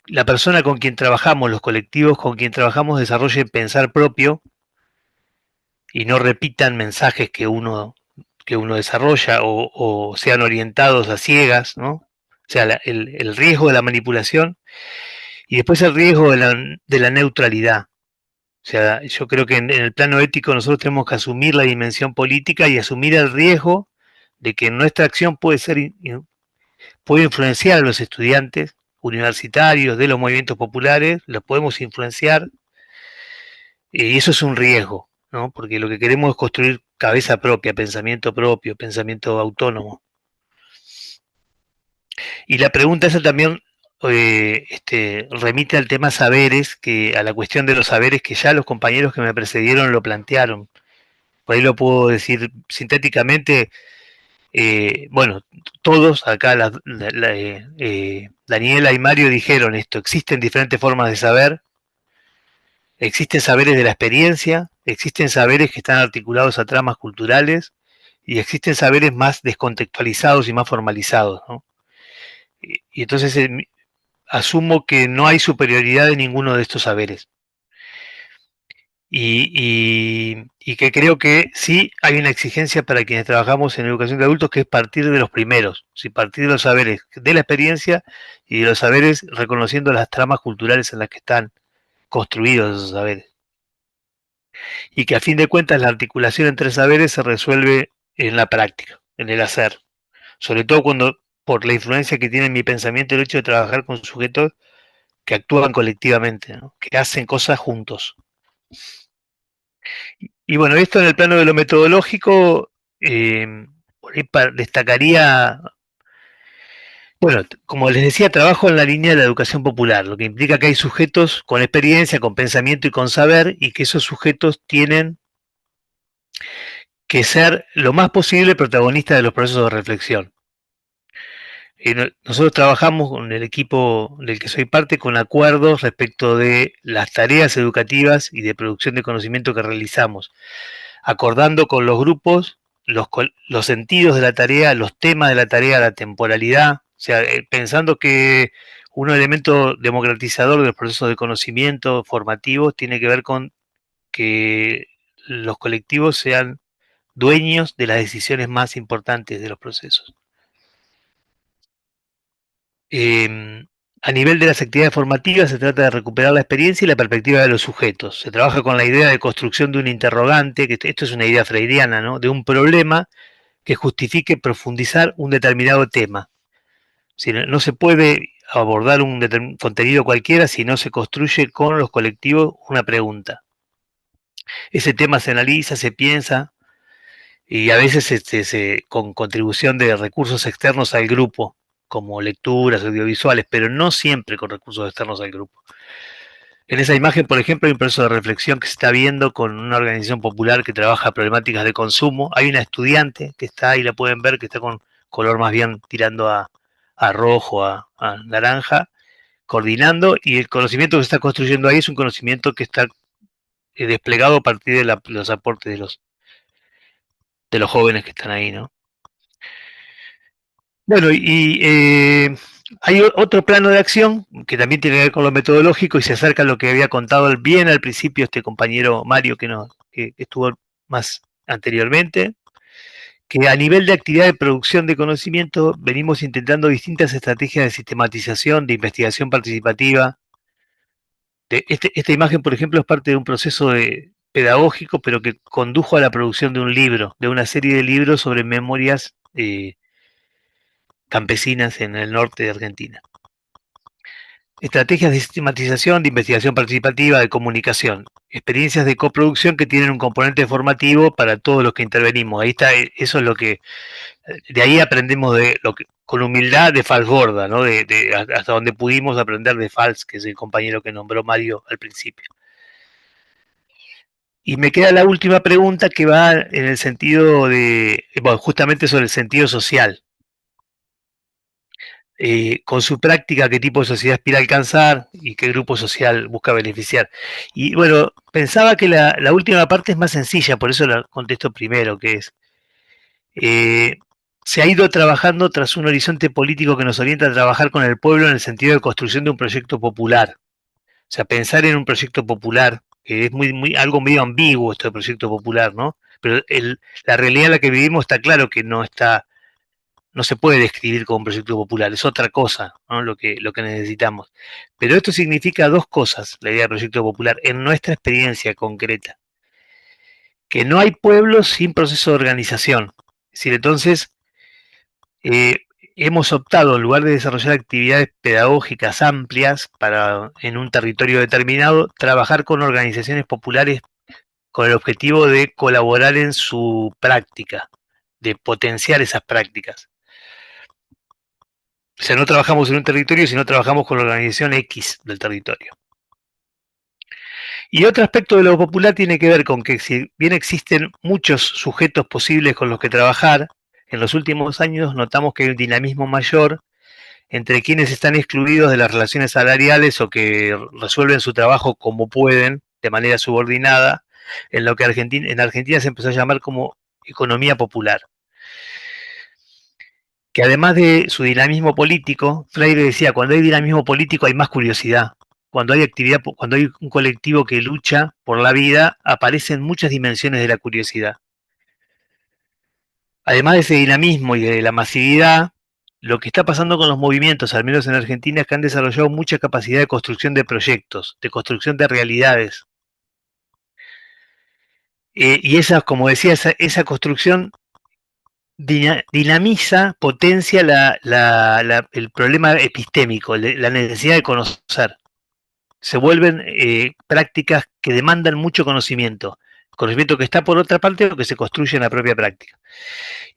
la persona con quien trabajamos, los colectivos con quien trabajamos desarrollen pensar propio y no repitan mensajes que uno desarrolla o sean orientados a ciegas, ¿no? O sea, el riesgo de la manipulación y después el riesgo de la neutralidad. O sea, yo creo que en el plano ético nosotros tenemos que asumir la dimensión política y asumir el riesgo de que nuestra acción puede influenciar a los estudiantes universitarios de los movimientos populares, los podemos influenciar, y eso es un riesgo, ¿no? Porque lo que queremos es construir cabeza propia, pensamiento autónomo. Y la pregunta esa también remite al tema saberes, a la cuestión de los saberes que ya los compañeros que me precedieron lo plantearon. Por ahí lo puedo decir sintéticamente. Bueno, todos acá, Daniela y Mario dijeron esto: existen diferentes formas de saber, existen saberes de la experiencia, existen saberes que están articulados a tramas culturales y existen saberes más descontextualizados y más formalizados, ¿no? Y entonces asumo que no hay superioridad de ninguno de estos saberes. Y que creo que sí hay una exigencia para quienes trabajamos en educación de adultos, que es partir de los primeros, partir de los saberes de la experiencia y de los saberes reconociendo las tramas culturales en las que están construidos esos saberes. Y que a fin de cuentas la articulación entre saberes se resuelve en la práctica, en el hacer. Sobre todo cuando, por la influencia que tiene en mi pensamiento, el hecho de trabajar con sujetos que actúan colectivamente, ¿no? Que hacen cosas juntos. Y bueno, esto en el plano de lo metodológico, por ahí destacaría, bueno, como les decía, trabajo en la línea de la educación popular, lo que implica que hay sujetos con experiencia, con pensamiento y con saber, y que esos sujetos tienen que ser lo más posible protagonistas de los procesos de reflexión. Nosotros trabajamos con el equipo del que soy parte con acuerdos respecto de las tareas educativas y de producción de conocimiento que realizamos, acordando con los grupos los sentidos de la tarea, los temas de la tarea, la temporalidad, o sea, pensando que un elemento democratizador del proceso de conocimiento formativo tiene que ver con que los colectivos sean dueños de las decisiones más importantes de los procesos. A nivel de las actividades formativas se trata de recuperar la experiencia y la perspectiva de los sujetos. Se trabaja con la idea de construcción de un interrogante, que esto es una idea freiriana, ¿no? De un problema que justifique profundizar un determinado tema. Si no se puede abordar un contenido cualquiera si no se construye con los colectivos una pregunta. Ese tema se analiza, se piensa, y a veces con contribución de recursos externos al grupo, como lecturas audiovisuales, pero no siempre con recursos externos al grupo. En esa imagen, por ejemplo, hay un proceso de reflexión que se está viendo con una organización popular que trabaja problemáticas de consumo. Hay una estudiante que está ahí, la pueden ver, que está con color más bien tirando a rojo, a naranja, coordinando, y el conocimiento que se está construyendo ahí es un conocimiento que está desplegado a partir de los aportes de los jóvenes que están ahí, ¿no? Bueno, hay otro plano de acción que también tiene que ver con lo metodológico y se acerca a lo que había contado bien al principio este compañero Mario que estuvo más anteriormente, que a nivel de actividad de producción de conocimiento venimos intentando distintas estrategias de sistematización, de investigación participativa. Esta imagen, por ejemplo, es parte de un proceso pedagógico, pero que condujo a la producción de un libro, de una serie de libros sobre memorias campesinas en el norte de Argentina. Estrategias de sistematización, de investigación participativa, de comunicación. Experiencias de coproducción que tienen un componente formativo para todos los que intervenimos. Ahí está, eso es lo que, de ahí aprendemos de lo que, con humildad de Falsborda, ¿no? Hasta donde pudimos aprender de Fals, que es el compañero que nombró Mario al principio. Y me queda la última pregunta que va en el sentido de, bueno, justamente sobre el sentido social. Con su práctica, qué tipo de sociedad aspira a alcanzar y qué grupo social busca beneficiar. Y bueno, pensaba que la última parte es más sencilla, por eso la contesto primero, que es, eh, se ha ido trabajando tras un horizonte político que nos orienta a trabajar con el pueblo en el sentido de construcción de un proyecto popular. O sea, pensar en un proyecto popular, que es algo medio ambiguo esto de proyecto popular, ¿no? Pero la realidad en la que vivimos está claro que no se puede describir como un proyecto popular, es otra cosa, ¿no? Lo que necesitamos. Pero esto significa dos cosas, la idea de proyecto popular, en nuestra experiencia concreta. Que no hay pueblos sin proceso de organización. Es decir, entonces, eh, hemos optado, en lugar de desarrollar actividades pedagógicas amplias en un territorio determinado, trabajar con organizaciones populares con el objetivo de colaborar en su práctica, de potenciar esas prácticas. O sea, no trabajamos en un territorio, sino trabajamos con la organización X del territorio. Y otro aspecto de lo popular tiene que ver con que si bien existen muchos sujetos posibles con los que trabajar, en los últimos años notamos que hay un dinamismo mayor entre quienes están excluidos de las relaciones salariales o que resuelven su trabajo como pueden, de manera subordinada, en lo que en Argentina se empezó a llamar como economía popular. Que además de su dinamismo político, Freire decía, cuando hay dinamismo político hay más curiosidad. Cuando hay actividad, cuando hay un colectivo que lucha por la vida, aparecen muchas dimensiones de la curiosidad. Además de ese dinamismo y de la masividad, lo que está pasando con los movimientos, al menos en Argentina, es que han desarrollado mucha capacidad de construcción de proyectos, de construcción de realidades. Y esa, como decía, esa construcción dinamiza, potencia el problema epistémico, la necesidad de conocer. Se vuelven prácticas que demandan mucho conocimiento que está por otra parte o que se construye en la propia práctica.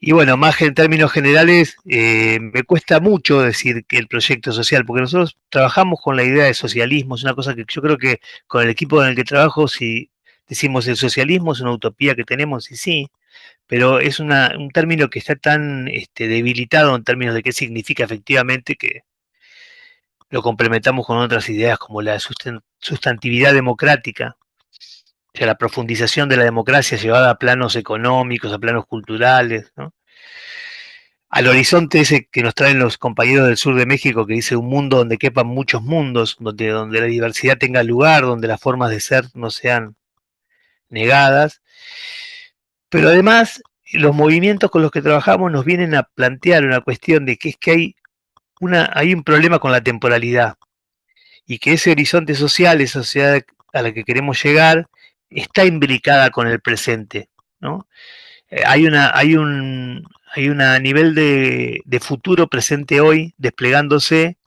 Y bueno, más en términos generales, me cuesta mucho decir que el proyecto social, porque nosotros trabajamos con la idea de socialismo, es una cosa que yo creo que con el equipo en el que trabajo, si decimos el socialismo es una utopía que tenemos, y sí, pero es un término que está tan debilitado en términos de qué significa efectivamente que lo complementamos con otras ideas como la sustantividad democrática, o sea, la profundización de la democracia llevada a planos económicos, a planos culturales, ¿no? Al horizonte ese que nos traen los compañeros del sur de México, que dice un mundo donde quepan muchos mundos, donde la diversidad tenga lugar, donde las formas de ser no sean negadas. Pero además, los movimientos con los que trabajamos nos vienen a plantear una cuestión de que es que hay un problema con la temporalidad y que ese horizonte social, esa sociedad a la que queremos llegar, está imbricada con el presente, ¿no? Hay un nivel de futuro presente hoy desplegándose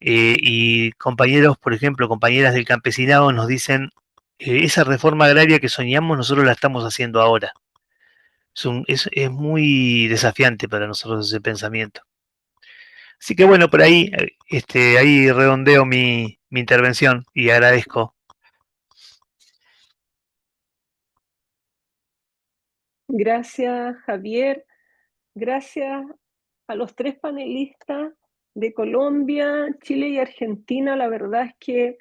y compañeros, por ejemplo, compañeras del campesinado nos dicen, esa reforma agraria que soñamos nosotros la estamos haciendo ahora. Es muy desafiante para nosotros ese pensamiento. Así que bueno, por ahí, ahí redondeo mi intervención y agradezco.
Gracias, Javier. Gracias a los tres panelistas de Colombia, Chile y Argentina. La verdad es que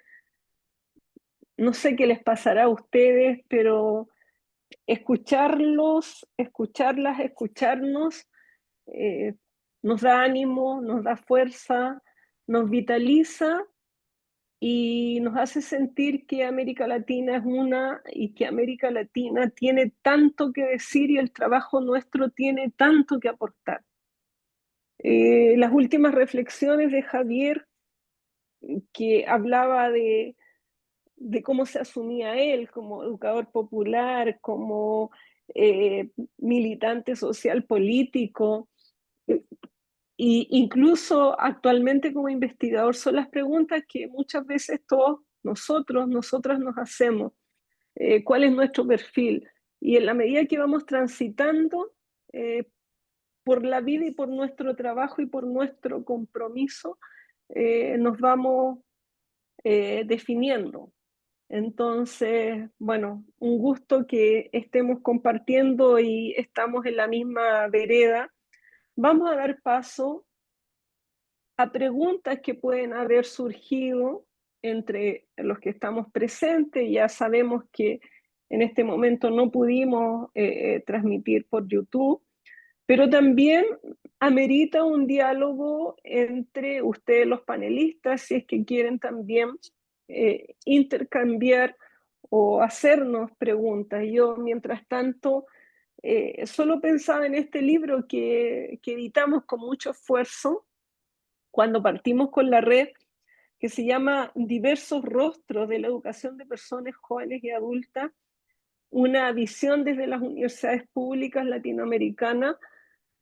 no sé qué les pasará a ustedes, pero escucharlos, escucharlas, escucharnos, eh, nos da ánimo, nos da fuerza, nos vitaliza y nos hace sentir que América Latina es una y que América Latina tiene tanto que decir y el trabajo nuestro tiene tanto que aportar. Las últimas reflexiones de Javier, que hablaba de cómo se asumía él como educador popular, como militante social político, e incluso actualmente como investigador, son las preguntas que muchas veces todos nosotras nos hacemos. ¿Cuál es nuestro perfil? Y en la medida que vamos transitando por la vida y por nuestro trabajo y por nuestro compromiso, nos vamos definiendo. Entonces, bueno, un gusto que estemos compartiendo y estamos en la misma vereda. Vamos a dar paso a preguntas que pueden haber surgido entre los que estamos presentes. Ya sabemos que en este momento no pudimos transmitir por YouTube, pero también amerita un diálogo entre ustedes los panelistas, si es que quieren también intercambiar o hacernos preguntas. Yo, mientras tanto, solo pensaba en este libro que editamos con mucho esfuerzo cuando partimos con la red, que se llama Diversos Rostros de la Educación de Personas Jóvenes y Adultas, una visión desde las universidades públicas latinoamericanas,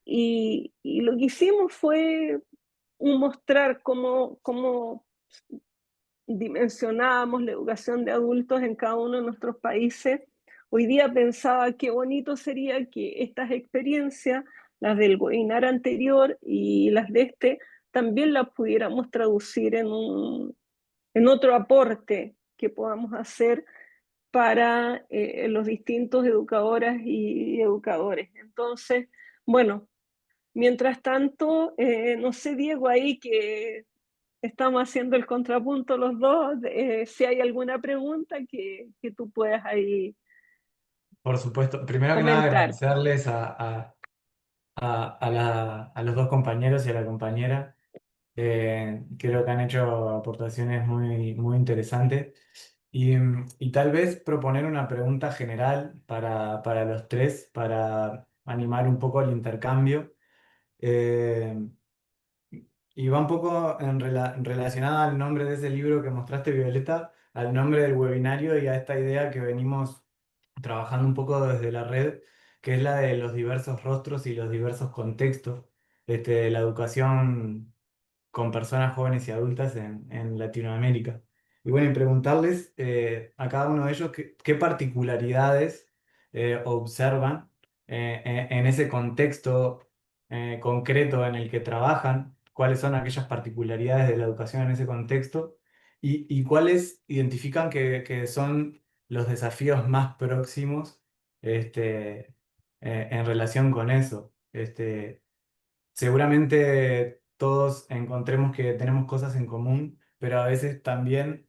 y lo que hicimos fue mostrar cómo dimensionábamos la educación de adultos en cada uno de nuestros países. Hoy día pensaba qué bonito sería que estas experiencias, las del webinar anterior y las de este, también las pudiéramos traducir en otro aporte que podamos hacer para los distintos educadoras y educadores. Entonces, bueno, mientras tanto, no sé, Diego, ahí que estamos haciendo el contrapunto los dos, si hay alguna pregunta que tú puedas ahí
Por supuesto, primero que nada
comentar.
agradecerles a los dos compañeros y a la compañera. Creo que han hecho aportaciones muy interesantes. Y tal vez proponer una pregunta general para los tres, para animar un poco el intercambio. Eh, y va un poco relacionada al nombre de ese libro que mostraste, Violeta, al nombre del webinario y a esta idea que venimos trabajando un poco desde la red, que es la de los diversos rostros y los diversos contextos, de la educación con personas jóvenes y adultas en Latinoamérica. Y bueno, y preguntarles a cada uno de ellos qué particularidades observan en ese contexto concreto en el que trabajan, cuáles son aquellas particularidades de la educación en ese contexto y cuáles identifican que son los desafíos más próximos en relación con eso. Seguramente todos encontremos que tenemos cosas en común, pero a veces también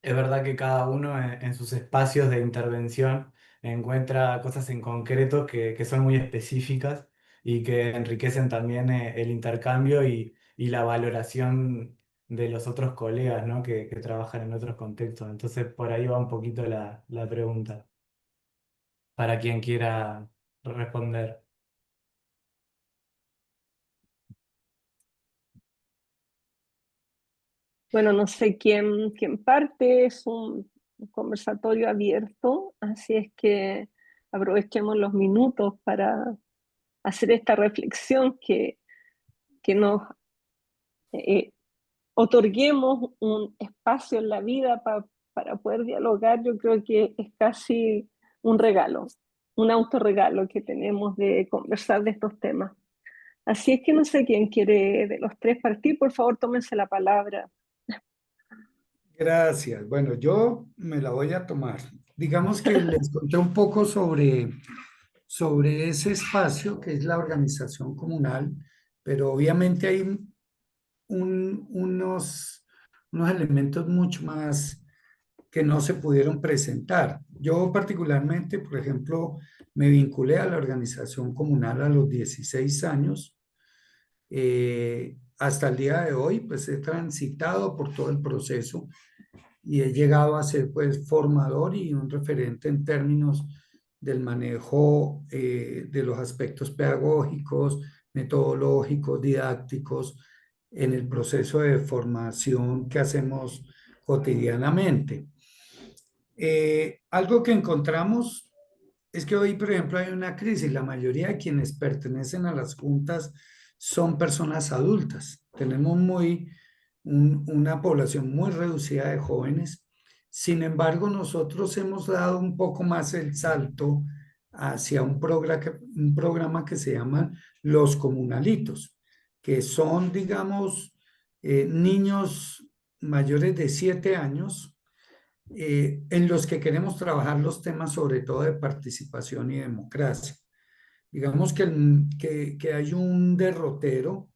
es verdad que cada uno en sus espacios de intervención encuentra cosas en concreto que son muy específicas y que enriquecen también el intercambio y la valoración de los otros colegas, ¿no? que trabajan en otros contextos. Entonces por ahí va un poquito la pregunta para quien quiera responder.
Bueno, no sé quién parte, es un conversatorio abierto, así es que aprovechemos los minutos para hacer esta reflexión que nos eh, otorguemos un espacio en la vida para poder dialogar. Yo creo que es casi un regalo, un autorregalo que tenemos de conversar de estos temas. Así es que no sé quién quiere de los tres partir, por favor tómense la palabra.
Gracias. Bueno, yo me la voy a tomar. Digamos que les conté un poco sobre ese espacio que es la organización comunal, pero obviamente hay unos elementos mucho más que no se pudieron presentar. Yo particularmente, por ejemplo, me vinculé a la organización comunal a los 16 años. hasta el día de hoy, pues he transitado por todo el proceso y he llegado a ser pues formador y un referente en términos del manejo de los aspectos pedagógicos, metodológicos, didácticos, en el proceso de formación que hacemos cotidianamente. Algo que encontramos es que hoy, por ejemplo, hay una crisis. La mayoría de quienes pertenecen a las juntas son personas adultas. Tenemos una población muy reducida de jóvenes. Sin embargo, nosotros hemos dado un poco más el salto hacia un programa que se llama Los Comunalitos, que son, digamos, niños mayores de 7 años en los que queremos trabajar los temas sobre todo de participación y democracia. Digamos que hay un derrotero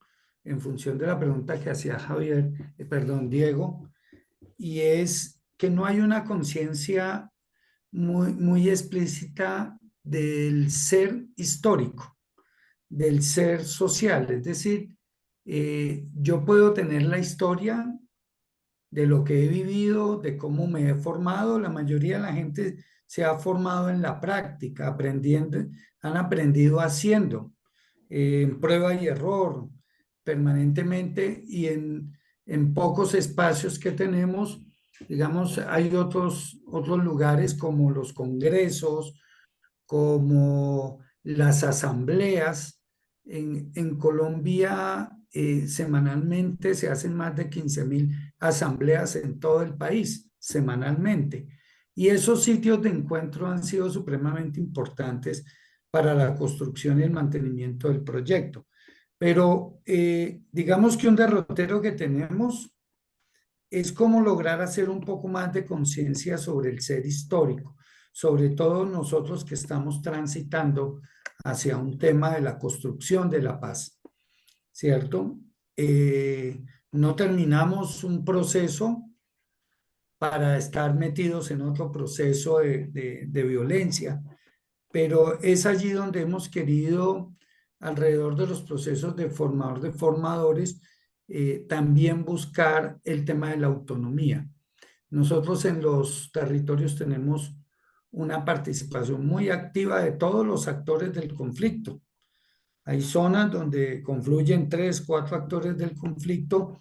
en función de la pregunta que hacía Diego, y es que no hay una conciencia muy explícita del ser histórico, del ser social. Es decir, yo puedo tener la historia de lo que he vivido, de cómo me he formado. La mayoría de la gente se ha formado en la práctica, aprendiendo, han aprendido haciendo, en prueba y error, permanentemente, y en pocos espacios que tenemos, digamos, hay otros lugares como los congresos, como las asambleas. En Colombia semanalmente se hacen más de 15.000 asambleas en todo el país, semanalmente. Y esos sitios de encuentro han sido supremamente importantes para la construcción y el mantenimiento del proyecto. Pero digamos que un derrotero que tenemos es cómo lograr hacer un poco más de conciencia sobre el ser histórico, sobre todo nosotros que estamos transitando hacia un tema de la construcción de la paz, ¿cierto? No terminamos un proceso para estar metidos en otro proceso de violencia, pero es allí donde hemos querido, alrededor de los procesos de formador de formadores, también buscar el tema de la autonomía. Nosotros en los territorios tenemos una participación muy activa de todos los actores del conflicto. Hay zonas donde confluyen 3, 4 actores del conflicto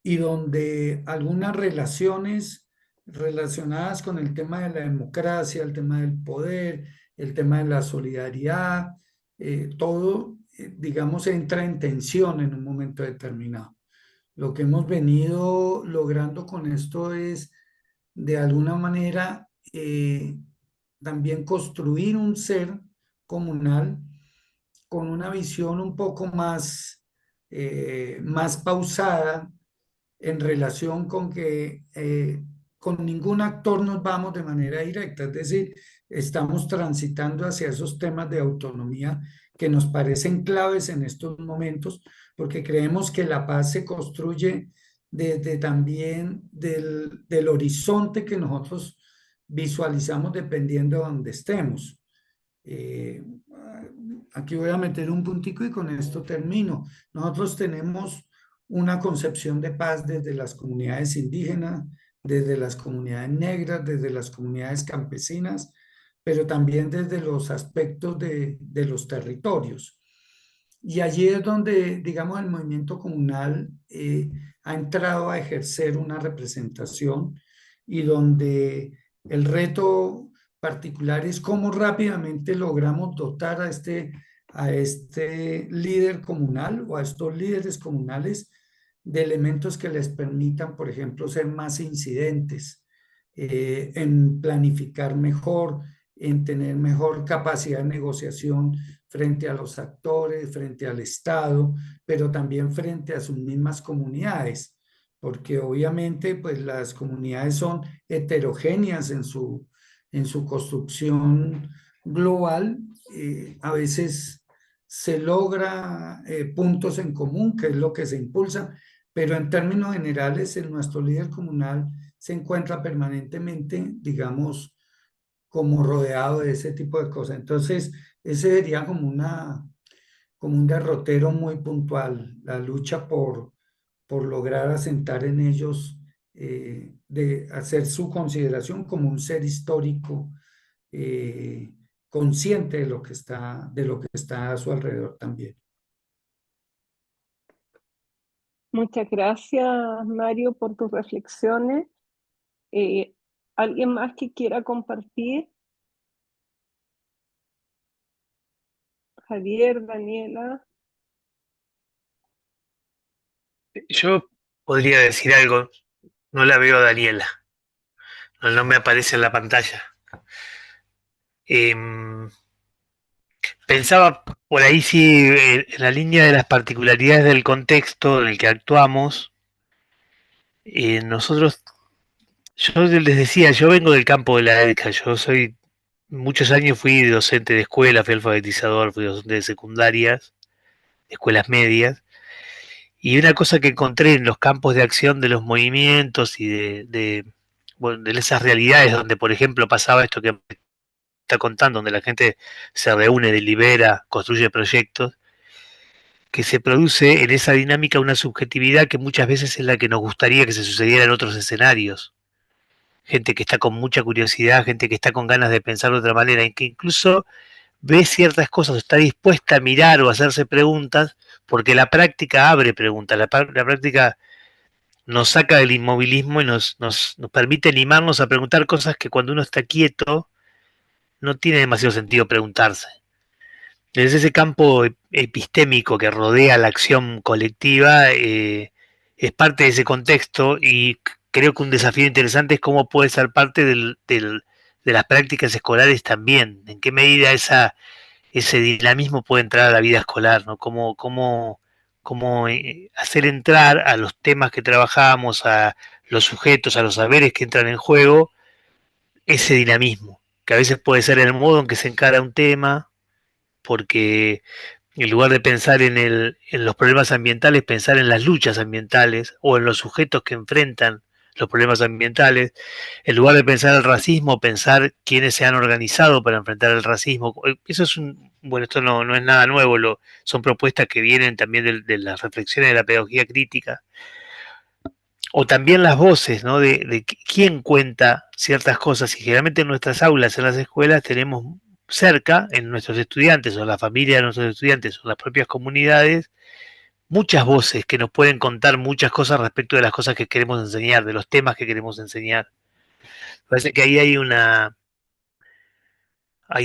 y donde algunas relaciones relacionadas con el tema de la democracia, el tema del poder, el tema de la solidaridad, todo, digamos, entra en tensión en un momento determinado. Lo que hemos venido logrando con esto es, de alguna manera, también construir un ser comunal con una visión un poco más pausada, en relación con que con ningún actor nos vamos de manera directa. Es decir, estamos transitando hacia esos temas de autonomía que nos parecen claves en estos momentos, porque creemos que la paz se construye desde también del horizonte que nosotros visualizamos dependiendo de donde estemos. Aquí voy a meter un puntico y con esto termino. Nosotros tenemos una concepción de paz desde las comunidades indígenas, desde las comunidades negras, desde las comunidades campesinas, pero también desde los aspectos de los territorios. Y allí es donde, digamos, el movimiento comunal ha entrado a ejercer una representación, y donde el reto particular es cómo rápidamente logramos dotar a este líder comunal o a estos líderes comunales de elementos que les permitan, por ejemplo, ser más incidentes, en planificar mejor, en tener mejor capacidad de negociación frente a los actores, frente al Estado, pero también frente a sus mismas comunidades, porque obviamente pues las comunidades son heterogéneas en su construcción global. A veces se logra puntos en común, que es lo que se impulsa, pero en términos generales nuestro líder comunal se encuentra permanentemente, digamos, como rodeado de ese tipo de cosas. Entonces, ese sería como como un derrotero muy puntual, la lucha por lograr asentar en ellos, de hacer su consideración como un ser histórico, eh, consciente de lo que está a su alrededor también.
Muchas gracias, Mario, por tus reflexiones. ¿Alguien más que quiera compartir? Javier, Daniela.
Yo podría decir algo, no la veo a Daniela, no me aparece en la pantalla. Em, Pensaba por ahí sí, en la línea de las particularidades del contexto en el que actuamos. Nosotros, yo les decía, yo vengo del campo de la EDCA, muchos años fui docente de escuela, fui alfabetizador, fui docente de secundarias, de escuelas medias, y una cosa que encontré en los campos de acción de los movimientos y bueno, de esas realidades donde, por ejemplo, pasaba esto que me está contando, donde la gente se reúne, delibera, construye proyectos, que se produce en esa dinámica una subjetividad que muchas veces es la que nos gustaría que se sucediera en otros escenarios. Gente que está con mucha curiosidad, gente que está con ganas de pensar de otra manera, y que incluso ve ciertas cosas, está dispuesta a mirar o a hacerse preguntas, porque la práctica abre preguntas, la práctica nos saca del inmovilismo y nos permite animarnos a preguntar cosas que cuando uno está quieto no tiene demasiado sentido preguntarse. Desde ese campo epistémico que rodea la acción colectiva, es parte de ese contexto y creo que un desafío interesante es cómo puede ser parte de las prácticas escolares también, en qué medida ese dinamismo puede entrar a la vida escolar, ¿no? Cómo hacer entrar a los temas que trabajamos, a los sujetos, a los saberes que entran en juego, ese dinamismo, que a veces puede ser el modo en que se encara un tema, porque en lugar de pensar en los problemas ambientales, pensar en las luchas ambientales o en los sujetos que enfrentan los problemas ambientales, en lugar de pensar el racismo, pensar quiénes se han organizado para enfrentar el racismo. Eso bueno, esto no es nada nuevo, son propuestas que vienen también de las reflexiones de la pedagogía crítica. O también las voces, ¿no? De quién cuenta ciertas cosas. Y generalmente en nuestras aulas, en las escuelas, tenemos cerca, en nuestros estudiantes o la familia de nuestros estudiantes o las propias comunidades, muchas voces que nos pueden contar muchas cosas respecto de las cosas que queremos enseñar, de los temas que queremos enseñar. Parece que ahí hay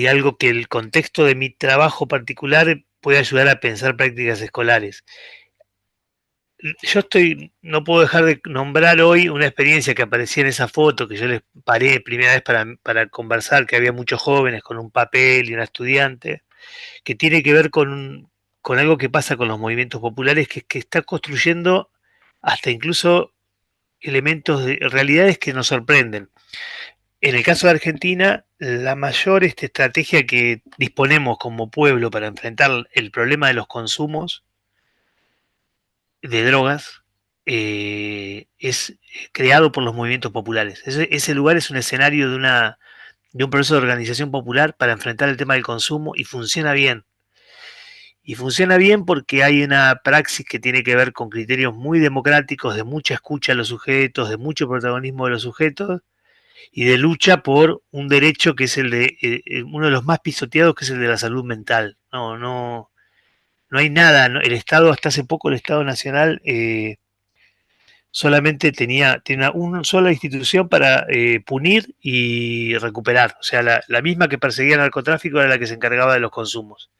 algo que el contexto de mi trabajo particular puede ayudar a pensar prácticas escolares. No puedo dejar de nombrar hoy una experiencia que aparecía en esa foto, que yo les paré primera vez para conversar, que había muchos jóvenes con un papel y una estudiante, que tiene que ver con algo que pasa con los movimientos populares, que es que está construyendo hasta incluso elementos de realidades que nos sorprenden. En el caso de Argentina, la mayor estrategia que disponemos como pueblo para enfrentar el problema de los consumos de drogas es creado por los movimientos populares. Ese lugar es un escenario de un proceso de organización popular para enfrentar el tema del consumo y funciona bien. Y funciona bien porque hay una praxis que tiene que ver con criterios muy democráticos, de mucha escucha a los sujetos, de mucho protagonismo de los sujetos y de lucha por un derecho que es uno de los más pisoteados, que es el de la salud mental. No hay nada. ¿No? El Estado, hasta hace poco, el Estado Nacional solamente tenía una sola institución para punir y recuperar. O sea, la misma que perseguía el narcotráfico era la que se encargaba de los consumos.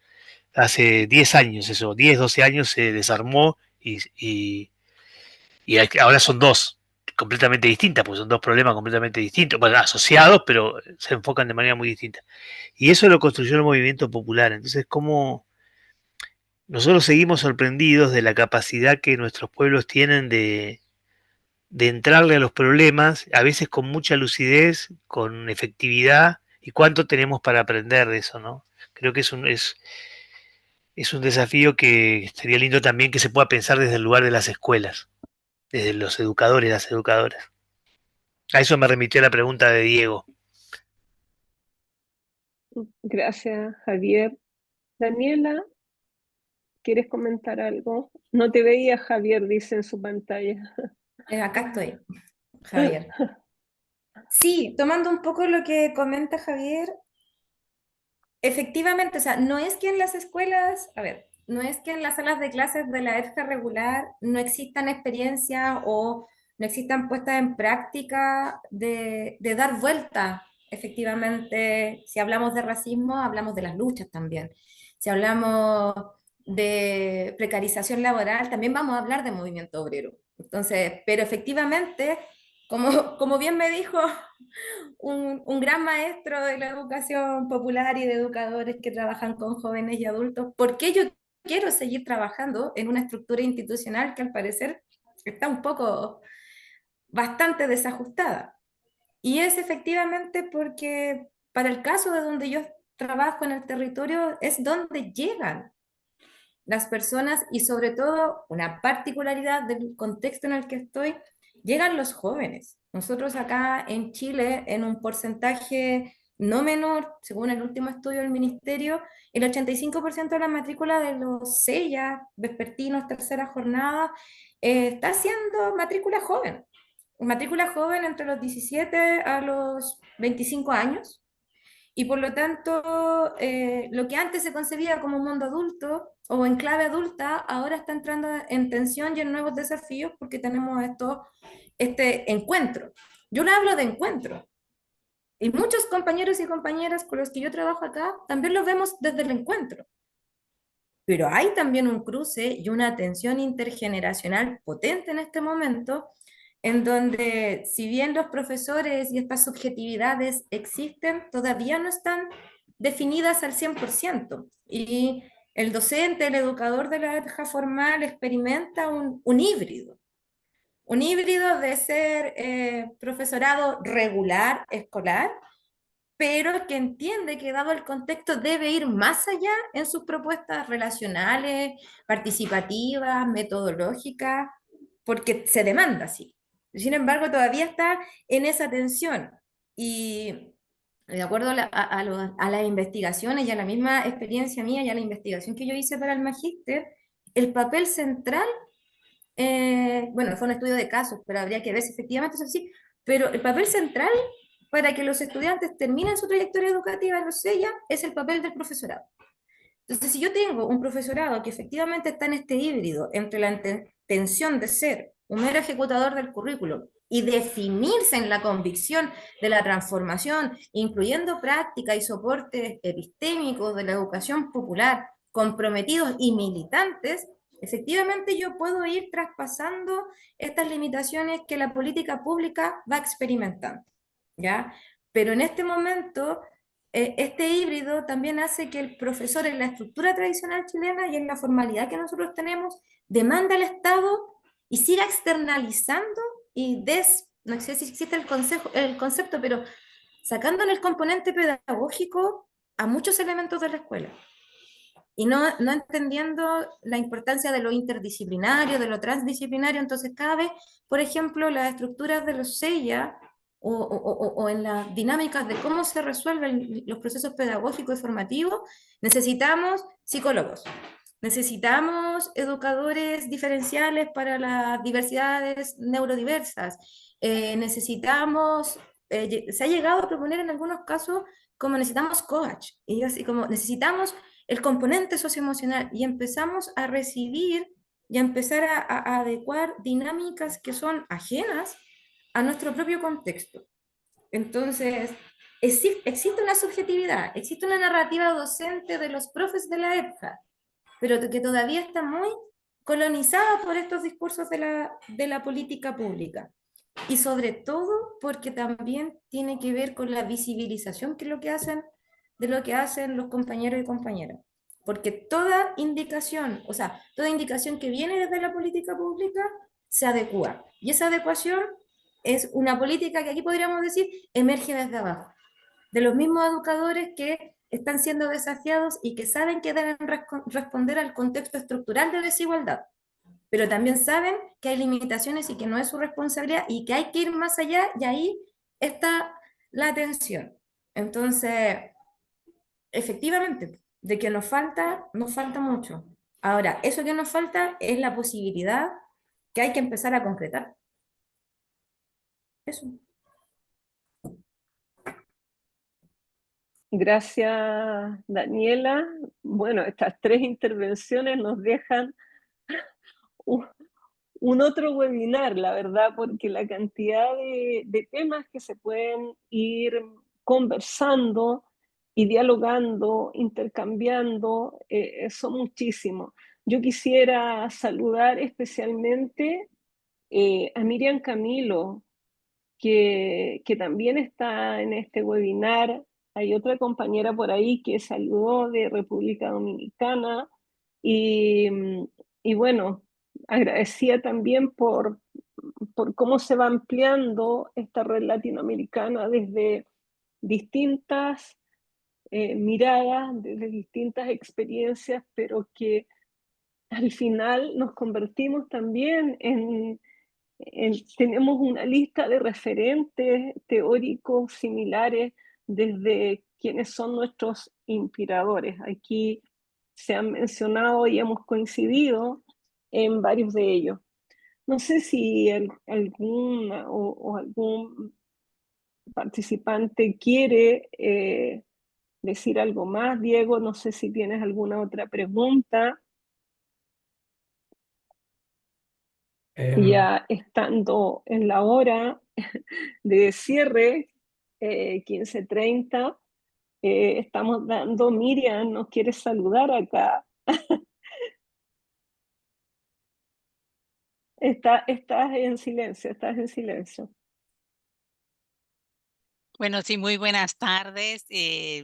Hace 10 años, 10, 12 años se desarmó y ahora son dos completamente distintas, pues son dos problemas completamente distintos, bueno, asociados, pero se enfocan de manera muy distinta. Y eso lo construyó el movimiento popular. Entonces, como nosotros seguimos sorprendidos de la capacidad que nuestros pueblos tienen de entrarle a los problemas, a veces con mucha lucidez, con efectividad, y cuánto tenemos para aprender de eso, ¿no? Creo que es un desafío que sería lindo también que se pueda pensar desde el lugar de las escuelas, desde los educadores y las educadoras. A eso me remitió la pregunta de Diego.
Gracias, Javier. Daniela. ¿quieres comentar algo? No te veía, Javier, dice en su pantalla.
Acá estoy, Javier. Sí, tomando un poco lo que comenta Javier, efectivamente, o sea, no es que en las escuelas, a ver, no es que en las salas de clases de la EFJA regular no existan experiencias o no existan puestas en práctica de dar vuelta, efectivamente, si hablamos de racismo, hablamos de las luchas también. Si hablamos de precarización laboral, también vamos a hablar de movimiento obrero. Entonces, pero efectivamente, como bien me dijo un gran maestro de la educación popular y de educadores que trabajan con jóvenes y adultos, ¿por qué yo quiero seguir trabajando en una estructura institucional que al parecer está un poco bastante desajustada? Y es efectivamente porque para el caso de donde yo trabajo en el territorio es donde llegan las personas y sobre todo una particularidad del contexto en el que estoy, llegan los jóvenes. Nosotros acá en Chile, en un porcentaje no menor, según el último estudio del ministerio, el 85% de la matrícula de los SEIA, vespertinos, tercera jornada, está siendo matrícula joven entre los 17 a los 25 años. Y por lo tanto, lo que antes se concebía como un mundo adulto o en clave adulta, ahora está entrando en tensión y en nuevos desafíos porque tenemos este encuentro. Yo no hablo de encuentro. Y muchos compañeros y compañeras con los que yo trabajo acá también lo vemos desde el encuentro. Pero hay también un cruce y una tensión intergeneracional potente en este momento, en donde si bien los profesores y estas subjetividades existen, todavía no están definidas al 100%. Y el docente, el educador de la EPJA formal experimenta un híbrido de ser profesorado regular, escolar, pero que entiende que dado el contexto debe ir más allá en sus propuestas relacionales, participativas, metodológicas, porque se demanda así. Sin embargo, todavía está en esa tensión. Y de acuerdo a las investigaciones y a la misma experiencia mía y a la investigación que yo hice para el magíster, el papel central, bueno, fue un estudio de casos, pero habría que ver si efectivamente es así, pero el papel central para que los estudiantes terminen su trayectoria educativa en los SEIA es el papel del profesorado. Entonces, si yo tengo un profesorado que efectivamente está en este híbrido entre la intención de ser un mero ejecutador del currículum y definirse en la convicción de la transformación, incluyendo práctica y soportes epistémicos de la educación popular, comprometidos y militantes, efectivamente yo puedo ir traspasando estas limitaciones que la política pública va experimentando, ¿ya? Pero en este momento este híbrido también hace que el profesor en la estructura tradicional chilena y en la formalidad que nosotros tenemos demanda al Estado y siga externalizando y no sé si existe el concepto, pero sacándole el componente pedagógico a muchos elementos de la escuela y no entendiendo la importancia de lo interdisciplinario, de lo transdisciplinario. Entonces cada vez, por ejemplo, las estructuras de los SEIA o en las dinámicas de cómo se resuelven los procesos pedagógicos y formativos, necesitamos psicólogos, necesitamos educadores diferenciales para las diversidades neurodiversas, se ha llegado a proponer en algunos casos como necesitamos coach, y así como necesitamos el componente socioemocional, y empezamos a recibir y a empezar a adecuar dinámicas que son ajenas a nuestro propio contexto. Entonces, existe una subjetividad, existe una narrativa docente de los profes de la EPJA, pero que todavía está muy colonizada por estos discursos de la política pública. Y sobre todo porque también tiene que ver con la visibilización de lo que hacen los compañeros y compañeras. Porque toda indicación, o sea, toda indicación que viene desde la política pública se adecua. Y esa adecuación es una política que aquí podríamos decir emerge desde abajo, de los mismos educadores que están siendo desafiados y que saben que deben responder al contexto estructural de desigualdad, pero también saben que hay limitaciones y que no es su responsabilidad y que hay que ir más allá, y ahí está la tensión. Entonces, efectivamente, de que nos falta mucho. Ahora, eso que nos falta es la posibilidad que hay que empezar a concretar. Eso.
Gracias, Daniela. Bueno, estas tres intervenciones nos dejan un, un otro webinar, la verdad, porque la cantidad de temas que se pueden ir conversando y dialogando, intercambiando, son muchísimos. Yo quisiera saludar especialmente a Miriam Camilo, que también está en este webinar. Hay otra compañera por ahí que saludó de República Dominicana y, y bueno, agradecía también por cómo se va ampliando esta red latinoamericana desde distintas miradas, desde distintas experiencias, pero que al final nos convertimos también tenemos una lista de referentes teóricos similares desde quienes son nuestros inspiradores. Aquí se han mencionado y hemos coincidido en varios de ellos. No sé si alguna o algún participante quiere decir algo más. Diego, no sé si tienes alguna otra pregunta. Ya estando en la hora de cierre, 15:30, estamos dando, Miriam, ¿nos quieres saludar acá? Estás en silencio, estás en silencio.
Bueno, sí, muy buenas tardes.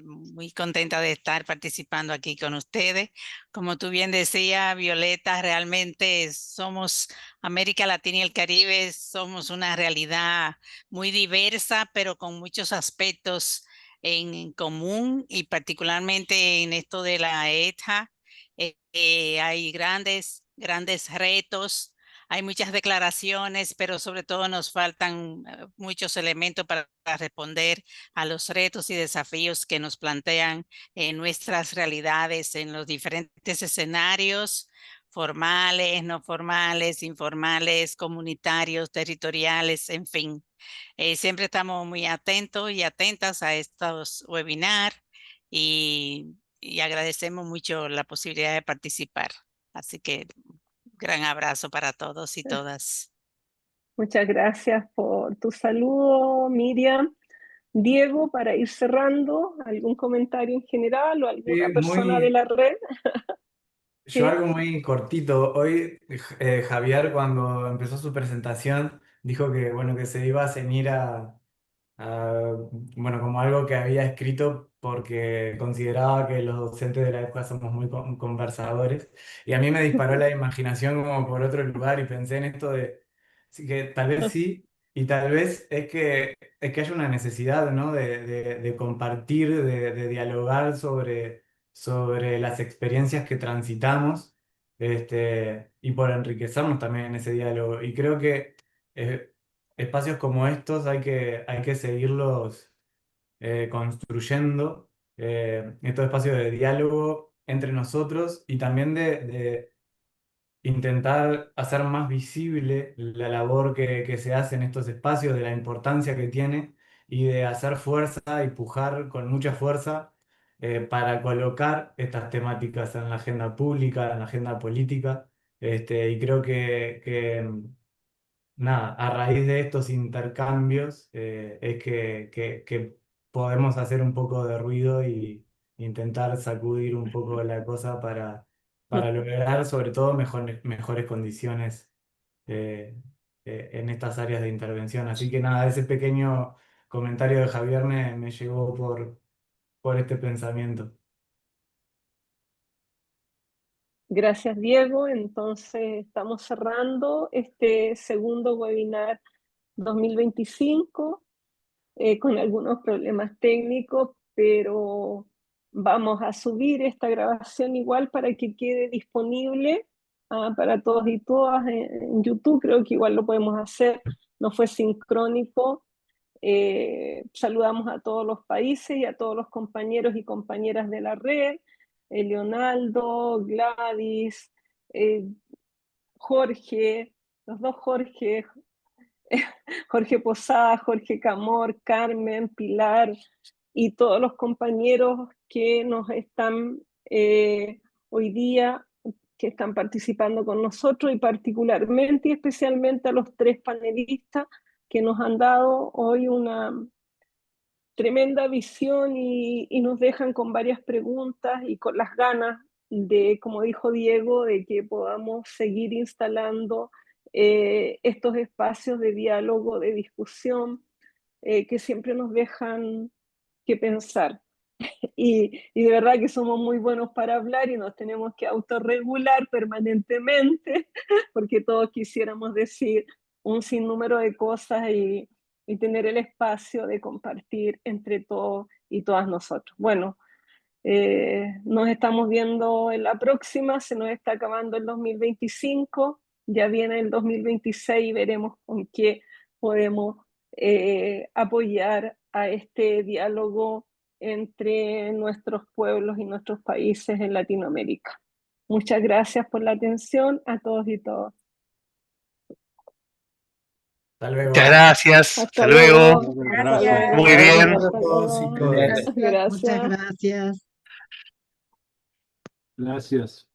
Muy contenta de estar participando aquí con ustedes. Como tú bien decías, Violeta, realmente somos América Latina y el Caribe, somos una realidad muy diversa, pero con muchos aspectos en común y particularmente en esto de la ETA. Hay grandes retos. Hay muchas declaraciones, pero sobre todo nos faltan muchos elementos para responder a los retos y desafíos que nos plantean nuestras realidades en los diferentes escenarios, formales, no formales, informales, comunitarios, territoriales, en fin. Siempre estamos muy atentos y atentas a estos webinars y agradecemos mucho la posibilidad de participar. Así que gran abrazo para todos y todas.
Muchas gracias por tu saludo, Miriam. Diego, para ir cerrando, ¿algún comentario en general o alguna
Sí,
persona de la red?
yo
Sí.
algo muy cortito. Hoy Javier cuando empezó su presentación dijo que bueno que se iba a ceñir bueno, como algo que había escrito porque consideraba que los docentes de la época somos muy conversadores. Y a mí me disparó la imaginación como por otro lugar y pensé en esto de sí, que tal vez sí, y tal vez es que haya una necesidad, ¿no? de compartir, de dialogar sobre las experiencias que transitamos, y por enriquecernos también en ese diálogo. Y creo que eh, espacios como estos hay que seguirlos construyendo, estos espacios de diálogo entre nosotros y también de intentar hacer más visible la labor que se hace en estos espacios, de la importancia que tiene y de hacer fuerza y pujar con mucha fuerza para colocar estas temáticas en la agenda pública, en la agenda política. Y creo que nada, a raíz de estos intercambios es que podemos hacer un poco de ruido y intentar sacudir un poco la cosa para lograr sobre todo mejores condiciones eh, en estas áreas de intervención. Así que nada, ese pequeño comentario de Javier me llegó por este pensamiento.
Gracias, Diego. Entonces, estamos cerrando este segundo webinar 2025 con algunos problemas técnicos, pero vamos a subir esta grabación igual para que quede disponible para todos y todas en YouTube. Creo que igual lo podemos hacer, no fue sincrónico. Saludamos a todos los países y a todos los compañeros y compañeras de la red, Leonardo, Gladys, Jorge, los dos Jorge, Jorge Posada, Jorge Camor, Carmen, Pilar y todos los compañeros que nos están hoy día, que están participando con nosotros, y particularmente y especialmente a los tres panelistas que nos han dado hoy una tremenda visión y nos dejan con varias preguntas y con las ganas de, como dijo Diego, de que podamos seguir instalando estos espacios de diálogo, de discusión, que siempre nos dejan que pensar. Y de verdad que somos muy buenos para hablar y nos tenemos que autorregular permanentemente, porque todos quisiéramos decir un sinnúmero de cosas y tener el espacio de compartir entre todos y todas nosotros. Bueno, nos estamos viendo en la próxima, se nos está acabando el 2025, ya viene el 2026 y veremos con qué podemos apoyar a este diálogo entre nuestros pueblos y nuestros países en Latinoamérica. Muchas gracias por la atención a todos y todas.
Hasta luego.
Muchas gracias. Hasta luego.
Hasta luego.
Muy bien.
Gracias a todos y todas.
Gracias.
Muchas gracias.
Gracias.